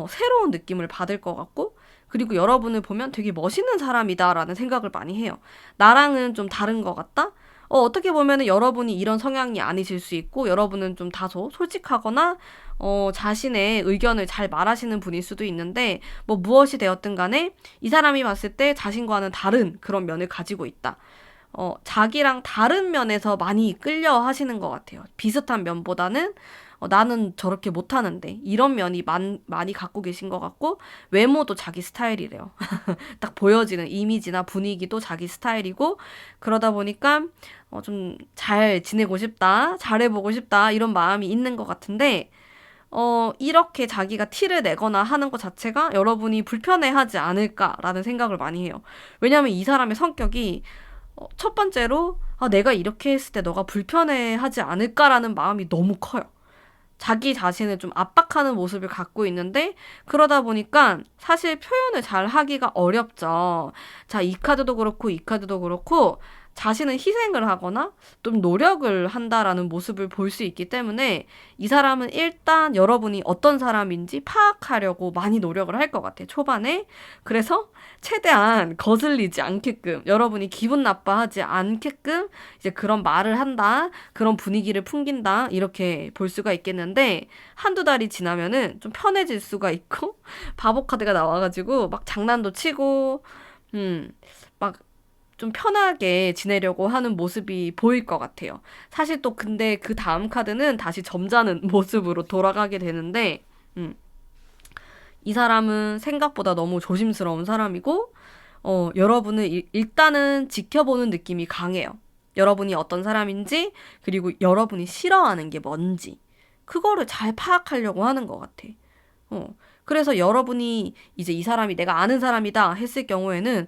새로운 느낌을 받을 것 같고, 그리고 여러분을 보면 되게 멋있는 사람이다라는 생각을 많이 해요. 나랑은 좀 다른 것 같다? 어떻게 보면은 여러분이 이런 성향이 아니실 수 있고, 여러분은 좀 다소 솔직하거나, 자신의 의견을 잘 말하시는 분일 수도 있는데, 뭐 무엇이 되었든 간에 이 사람이 봤을 때 자신과는 다른 그런 면을 가지고 있다. 자기랑 다른 면에서 많이 끌려 하시는 것 같아요. 비슷한 면보다는 나는 저렇게 못하는데 이런 면이 많이 갖고 계신 것 같고 외모도 자기 스타일이래요. 딱 보여지는 이미지나 분위기도 자기 스타일이고 그러다 보니까 좀 잘 지내고 싶다, 잘해보고 싶다 이런 마음이 있는 것 같은데 이렇게 자기가 티를 내거나 하는 것 자체가 여러분이 불편해하지 않을까라는 생각을 많이 해요. 왜냐하면 이 사람의 성격이 첫 번째로 내가 이렇게 했을 때 너가 불편해하지 않을까라는 마음이 너무 커요. 자기 자신을 좀 압박하는 모습을 갖고 있는데 그러다 보니까 사실 표현을 잘 하기가 어렵죠. 자, 이 카드도 그렇고 이 카드도 그렇고 자신은 희생을 하거나 좀 노력을 한다라는 모습을 볼 수 있기 때문에 이 사람은 일단 여러분이 어떤 사람인지 파악하려고 많이 노력을 할 것 같아요. 초반에. 그래서 최대한 거슬리지 않게끔 여러분이 기분 나빠하지 않게끔 이제 그런 말을 한다. 그런 분위기를 풍긴다. 이렇게 볼 수가 있겠는데 한두 달이 지나면은 좀 편해질 수가 있고 바보 카드가 나와가지고 막 장난도 치고 막 좀 편하게 지내려고 하는 모습이 보일 것 같아요. 사실 또 근데 그 다음 카드는 다시 점잖은 모습으로 돌아가게 되는데, 음, 이 사람은 생각보다 너무 조심스러운 사람이고, 여러분을 일단은 지켜보는 느낌이 강해요. 여러분이 어떤 사람인지, 그리고 여러분이 싫어하는 게 뭔지, 그거를 잘 파악하려고 하는 것 같아. 그래서 여러분이 이제 이 사람이 내가 아는 사람이다 했을 경우에는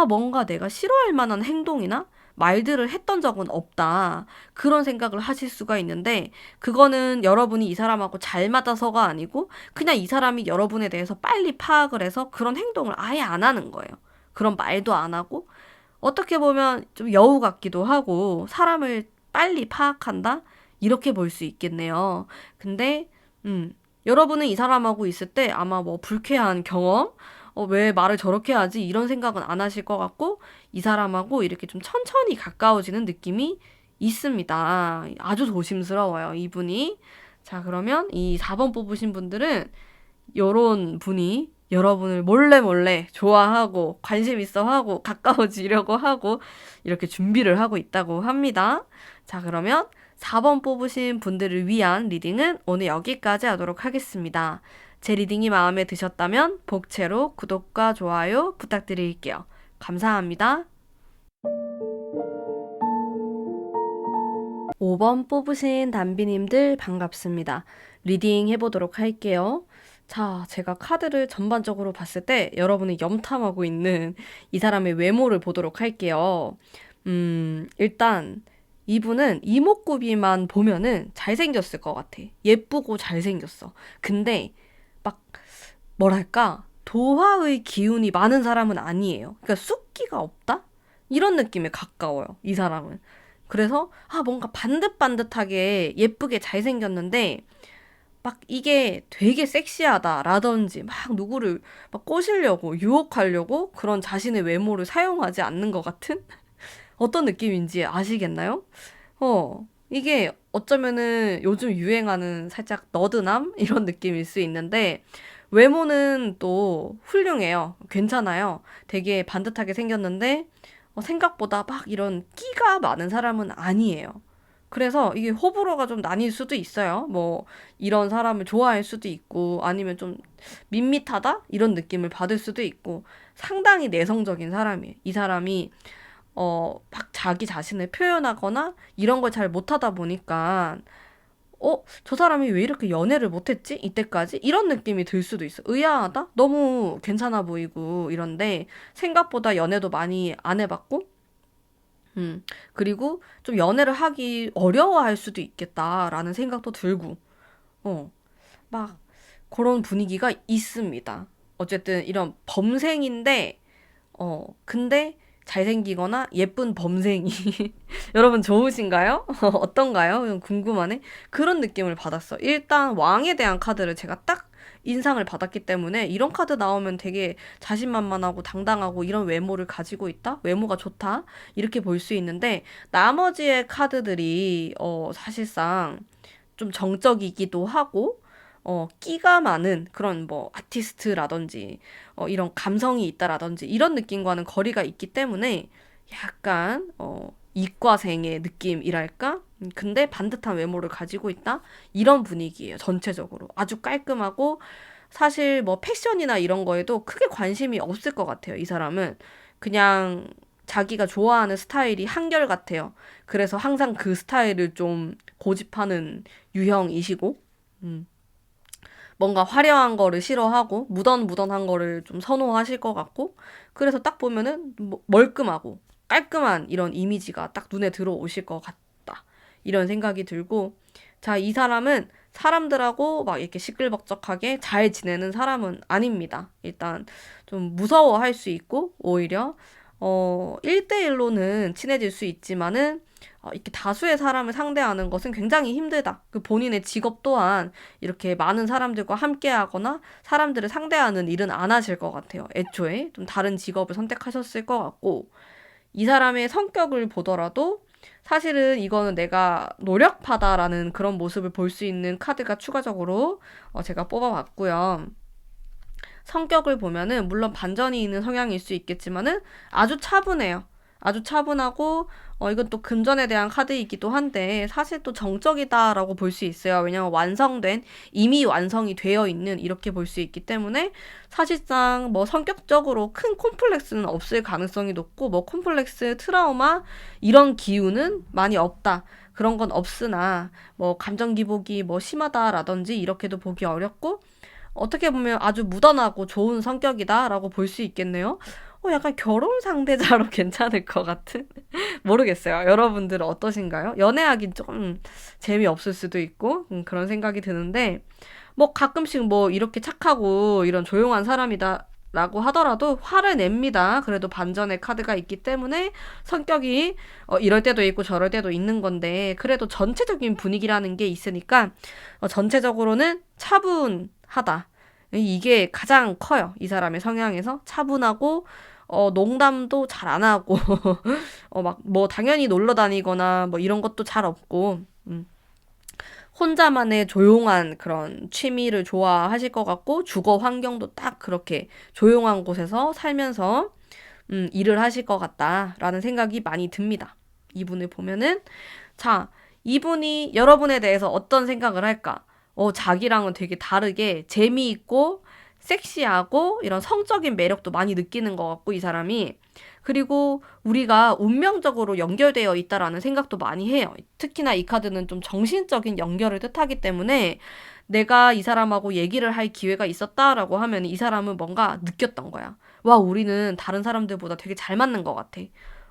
뭔가 내가 싫어할 만한 행동이나 말들을 했던 적은 없다. 그런 생각을 하실 수가 있는데 그거는 여러분이 이 사람하고 잘 맞아서가 아니고 그냥 이 사람이 여러분에 대해서 빨리 파악을 해서 그런 행동을 아예 안 하는 거예요. 그런 말도 안 하고 어떻게 보면 좀 여우 같기도 하고 사람을 빨리 파악한다? 이렇게 볼 수 있겠네요. 근데 여러분은 이 사람하고 있을 때 아마 뭐 불쾌한 경험, 왜 말을 저렇게 하지? 이런 생각은 안 하실 것 같고, 이 사람하고 이렇게 좀 천천히 가까워지는 느낌이 있습니다. 아주 조심스러워요, 이분이. 자, 그러면 이 4번 뽑으신 분들은 요런 분이 여러분을 몰래 몰래 좋아하고 관심 있어 하고 가까워지려고 하고 이렇게 준비를 하고 있다고 합니다. 자, 그러면 4번 뽑으신 분들을 위한 리딩은 오늘 여기까지 하도록 하겠습니다. 제 리딩이 마음에 드셨다면 복채로 구독과 좋아요 부탁드릴게요. 감사합니다. 5번 뽑으신 담비님들 반갑습니다. 리딩 해보도록 할게요. 자, 제가 카드를 전반적으로 봤을 때 여러분이 염탐하고 있는 이 사람의 외모를 보도록 할게요. 일단 이분은 이목구비만 보면은 잘생겼을 것 같아. 예쁘고 잘생겼어. 근데 막 뭐랄까 도화의 기운이 많은 사람은 아니에요. 그러니까 숫기가 없다? 이런 느낌에 가까워요. 이 사람은. 그래서 뭔가 반듯반듯하게 예쁘게 잘생겼는데 막 이게 되게 섹시하다라든지 막 누구를 막 꼬시려고 유혹하려고 그런 자신의 외모를 사용하지 않는 것 같은 어떤 느낌인지 아시겠나요? 이게 어쩌면은 요즘 유행하는 살짝 너드남 이런 느낌일 수 있는데 외모는 또 훌륭해요. 괜찮아요. 되게 반듯하게 생겼는데 생각보다 막 이런 끼가 많은 사람은 아니에요. 그래서 이게 호불호가 좀 나뉠 수도 있어요. 뭐 이런 사람을 좋아할 수도 있고 아니면 좀 밋밋하다 이런 느낌을 받을 수도 있고 상당히 내성적인 사람이에요. 이 사람이 막 자기 자신을 표현하거나 이런 걸 잘 못하다 보니까 저 사람이 왜 이렇게 연애를 못했지? 이때까지? 이런 느낌이 들 수도 있어. 의아하다? 너무 괜찮아 보이고 이런데 생각보다 연애도 많이 안 해봤고 그리고 좀 연애를 하기 어려워할 수도 있겠다라는 생각도 들고, 막 그런 분위기가 있습니다. 어쨌든 이런 범생인데, 근데 잘생기거나 예쁜 범생이. 여러분 좋으신가요? 어떤가요? 좀 궁금하네. 그런 느낌을 받았어. 일단 왕에 대한 카드를 제가 딱 인상을 받았기 때문에 이런 카드 나오면 되게 자신만만하고 당당하고 이런 외모를 가지고 있다? 외모가 좋다? 이렇게 볼 수 있는데 나머지의 카드들이 사실상 좀 정적이기도 하고 끼가 많은 그런 뭐 아티스트라든지 이런 감성이 있다라든지 이런 느낌과는 거리가 있기 때문에 약간 이과생의 느낌이랄까? 근데 반듯한 외모를 가지고 있다? 이런 분위기예요. 전체적으로. 아주 깔끔하고 사실 뭐 패션이나 이런 거에도 크게 관심이 없을 것 같아요. 이 사람은 그냥 자기가 좋아하는 스타일이 한결같아요. 그래서 항상 그 스타일을 좀 고집하는 유형이시고 음. 뭔가 화려한 거를 싫어하고 무던무던한 거를 좀 선호하실 것 같고 그래서 딱 보면은 멀끔하고 깔끔한 이런 이미지가 딱 눈에 들어오실 것 같다. 이런 생각이 들고 자, 이 사람은 사람들하고 막 이렇게 시끌벅적하게 잘 지내는 사람은 아닙니다. 일단 좀 무서워할 수 있고 오히려 1대1로는 친해질 수 있지만은 이렇게 다수의 사람을 상대하는 것은 굉장히 힘들다. 그 본인의 직업 또한 이렇게 많은 사람들과 함께 하거나 사람들을 상대하는 일은 안 하실 것 같아요. 애초에 좀 다른 직업을 선택하셨을 것 같고, 이 사람의 성격을 보더라도 사실은 이거는 내가 노력파다라는 그런 모습을 볼 수 있는 카드가 추가적으로 제가 뽑아봤고요. 성격을 보면은 물론 반전이 있는 성향일 수 있겠지만은 아주 차분해요. 아주 차분하고 이건 또 금전에 대한 카드이기도 한데 사실 또 정적이다라고 볼 수 있어요. 왜냐면 완성된 이미 완성이 되어 있는 이렇게 볼 수 있기 때문에 사실상 뭐 성격적으로 큰 콤플렉스는 없을 가능성이 높고 뭐 콤플렉스, 트라우마 이런 기운은 많이 없다. 그런 건 없으나 뭐 감정 기복이 뭐 심하다라든지 이렇게도 보기 어렵고 어떻게 보면 아주 무던하고 좋은 성격이다라고 볼 수 있겠네요. 약간 결혼 상대자로 괜찮을 것 같은? 모르겠어요. 여러분들은 어떠신가요? 연애하기 좀 재미없을 수도 있고, 그런 생각이 드는데, 뭐 가끔씩 뭐 이렇게 착하고 이런 조용한 사람이다. 라고 하더라도 화를 냅니다. 그래도 반전의 카드가 있기 때문에 성격이 이럴 때도 있고 저럴 때도 있는 건데 그래도 전체적인 분위기라는 게 있으니까 전체적으로는 차분하다. 이게 가장 커요. 이 사람의 성향에서 차분하고 농담도 잘 안 하고 막 뭐 당연히 놀러 다니거나 뭐 이런 것도 잘 없고 혼자만의 조용한 그런 취미를 좋아하실 것 같고 주거 환경도 딱 그렇게 조용한 곳에서 살면서 일을 하실 것 같다라는 생각이 많이 듭니다. 이분을 보면은 자, 이분이 여러분에 대해서 어떤 생각을 할까? 자기랑은 되게 다르게 재미있고 섹시하고 이런 성적인 매력도 많이 느끼는 것 같고 이 사람이 그리고 우리가 운명적으로 연결되어 있다라는 생각도 많이 해요. 특히나 이 카드는 좀 정신적인 연결을 뜻하기 때문에 내가 이 사람하고 얘기를 할 기회가 있었다라고 하면 이 사람은 뭔가 느꼈던 거야. 와, 우리는 다른 사람들보다 되게 잘 맞는 것 같아.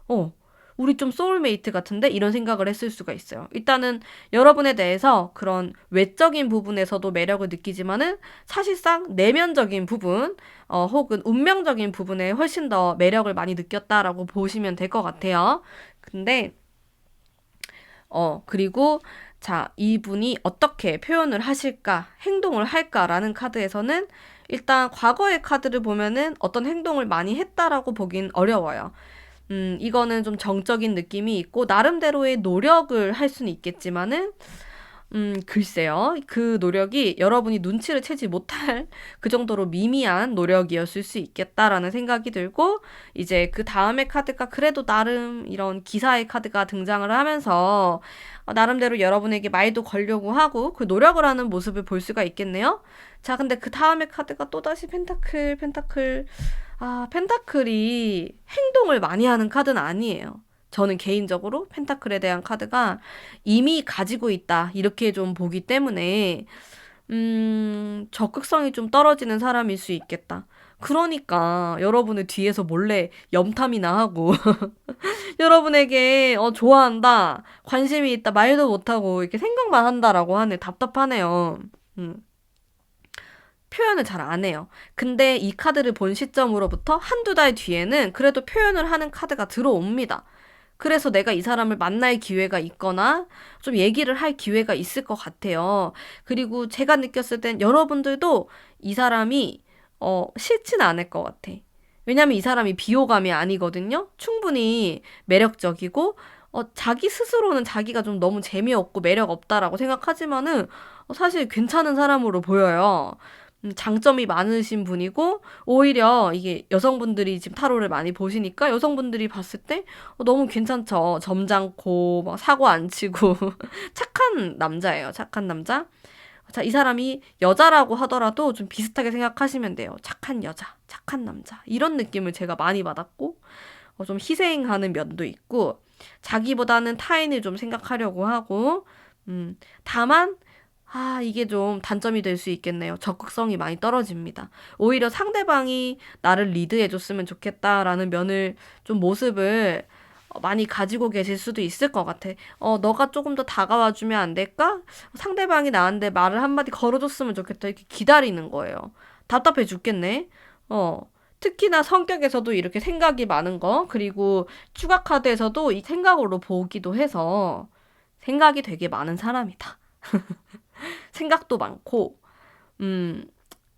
어, 우리 좀 소울메이트 같은데? 이런 생각을 했을 수가 있어요. 일단은 여러분에 대해서 그런 외적인 부분에서도 매력을 느끼지만은 사실상 내면적인 부분, 혹은 운명적인 부분에 훨씬 더 매력을 많이 느꼈다라고 보시면 될 것 같아요. 근데, 그리고 자, 이분이 어떻게 표현을 하실까, 행동을 할까라는 카드에서는 일단 과거의 카드를 보면은 어떤 행동을 많이 했다라고 보긴 어려워요. 이거는 좀 정적인 느낌이 있고, 나름대로의 노력을 할 수는 있겠지만은, 글쎄요. 그 노력이 여러분이 눈치를 채지 못할 그 정도로 미미한 노력이었을 수 있겠다라는 생각이 들고, 이제 그 다음에 카드가 그래도 나름 이런 기사의 카드가 등장을 하면서, 나름대로 여러분에게 말도 걸려고 하고, 그 노력을 하는 모습을 볼 수가 있겠네요. 자, 근데 그 다음에 카드가 또다시 펜타클. 펜타클이 행동을 많이 하는 카드는 아니에요. 저는 개인적으로 펜타클에 대한 카드가 이미 가지고 있다. 이렇게 좀 보기 때문에, 적극성이 좀 떨어지는 사람일 수 있겠다. 그러니까 여러분을 뒤에서 몰래 염탐이나 하고 여러분에게 좋아한다, 관심이 있다, 말도 못하고 이렇게 생각만 한다라고 하네. 답답하네요. 음. 표현을 잘 안 해요. 근데 이 카드를 본 시점으로부터 한두 달 뒤에는 그래도 표현을 하는 카드가 들어옵니다. 그래서 내가 이 사람을 만날 기회가 있거나 좀 얘기를 할 기회가 있을 것 같아요. 그리고 제가 느꼈을 땐 여러분들도 이 사람이 싫진 않을 것 같아. 왜냐면 이 사람이 비호감이 아니거든요. 충분히 매력적이고 자기 스스로는 자기가 좀 너무 재미없고 매력 없다라고 생각하지만은 사실 괜찮은 사람으로 보여요. 장점이 많으신 분이고 오히려 이게 여성분들이 지금 타로를 많이 보시니까 여성분들이 봤을 때 너무 괜찮죠. 점잖고 막 사고 안 치고 착한 남자예요. 착한 남자. 자, 이 사람이 여자라고 하더라도 좀 비슷하게 생각하시면 돼요. 착한 여자, 착한 남자. 이런 느낌을 제가 많이 받았고 좀 희생하는 면도 있고 자기보다는 타인을 좀 생각하려고 하고 다만 이게 좀 단점이 될 수 있겠네요. 적극성이 많이 떨어집니다. 오히려 상대방이 나를 리드해줬으면 좋겠다라는 면을 좀 모습을 많이 가지고 계실 수도 있을 것 같아. 너가 조금 더 다가와주면 안 될까? 상대방이 나한테 말을 한마디 걸어줬으면 좋겠다. 이렇게 기다리는 거예요. 답답해 죽겠네. 어, 특히나 성격에서도 이렇게 생각이 많은 거, 그리고 추가 카드에서도 이 생각으로 보기도 해서 생각이 되게 많은 사람이다. 생각도 많고, 음,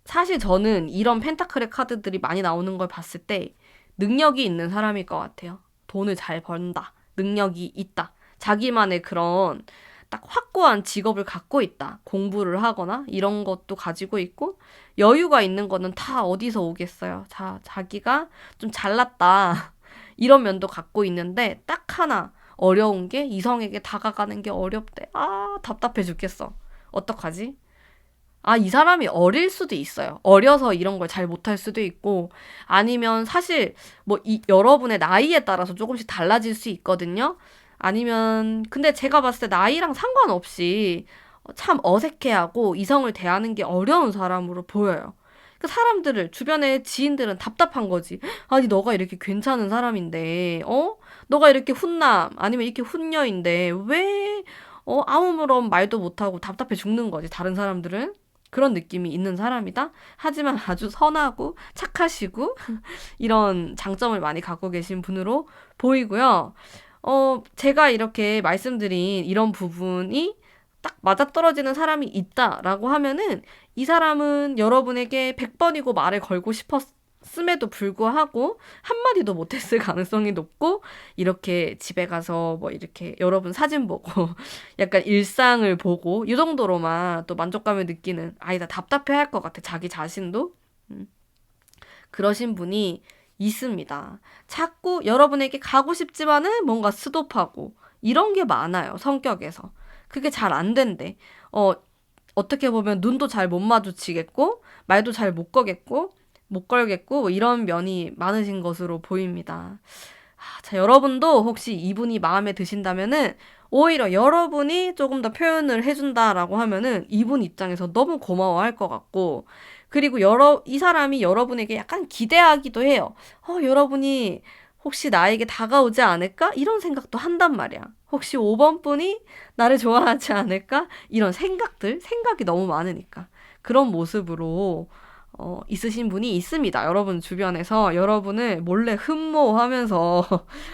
사실 저는 이런 펜타클의 카드들이 많이 나오는 걸 봤을 때 능력이 있는 사람일 것 같아요. 돈을 잘 번다. 능력이 있다. 자기만의 그런 딱 확고한 직업을 갖고 있다. 공부를 하거나 이런 것도 가지고 있고 여유가 있는 거는 다 어디서 오겠어요. 자기가 좀 잘났다. 이런 면도 갖고 있는데 딱 하나 어려운 게 이성에게 다가가는 게 어렵대. 아, 답답해 죽겠어. 어떡하지? 아, 이 사람이 어릴 수도 있어요. 어려서 이런 걸 잘 못할 수도 있고, 아니면 사실 뭐 여러분의 나이에 따라서 조금씩 달라질 수 있거든요. 아니면, 근데 제가 봤을 때 나이랑 상관없이 참 어색해하고 이성을 대하는 게 어려운 사람으로 보여요. 그 사람들을, 주변의 지인들은 답답한 거지. 아니, 너가 이렇게 괜찮은 사람인데, 너가 이렇게 훈남, 아니면 이렇게 훈녀인데, 왜, 아무런 말도 못하고 답답해 죽는 거지, 다른 사람들은? 그런 느낌이 있는 사람이다. 하지만 아주 선하고 착하시고 이런 장점을 많이 갖고 계신 분으로 보이고요. 제가 이렇게 말씀드린 이런 부분이 딱 맞아떨어지는 사람이 있다라고 하면은 이 사람은 여러분에게 100번이고 말을 걸고 싶었음에도 불구하고 한마디도 못했을 가능성이 높고 이렇게 집에 가서 뭐 이렇게 여러분 사진 보고 약간 일상을 보고 이 정도로만 또 만족감을 느끼는 아니다 답답해 할 것 같아 자기 자신도 그러신 분이 있습니다. 자꾸 여러분에게 가고 싶지만은 뭔가 스톱하고 이런 게 많아요. 성격에서. 그게 잘 안 된대. 어떻게 보면 눈도 잘 못 마주치겠고 말도 잘 못 걸겠고 뭐 이런 면이 많으신 것으로 보입니다. 자, 여러분도 혹시 이분이 마음에 드신다면은 오히려 여러분이 조금 더 표현을 해준다라고 하면은 이분 입장에서 너무 고마워할 것 같고 그리고 이 사람이 여러분에게 약간 기대하기도 해요. 여러분이 혹시 나에게 다가오지 않을까? 이런 생각도 한단 말이야. 혹시 5번 분이 나를 좋아하지 않을까? 이런 생각이 너무 많으니까. 그런 모습으로 있으신 분이 있습니다. 여러분 주변에서 여러분을 몰래 흠모하면서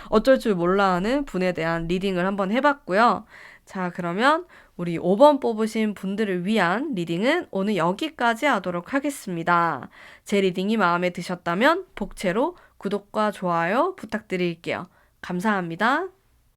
어쩔 줄 몰라 하는 분에 대한 리딩을 한번 해봤고요. 자, 그러면 우리 5번 뽑으신 분들을 위한 리딩은 오늘 여기까지 하도록 하겠습니다. 제 리딩이 마음에 드셨다면 복채로 구독과 좋아요 부탁드릴게요. 감사합니다.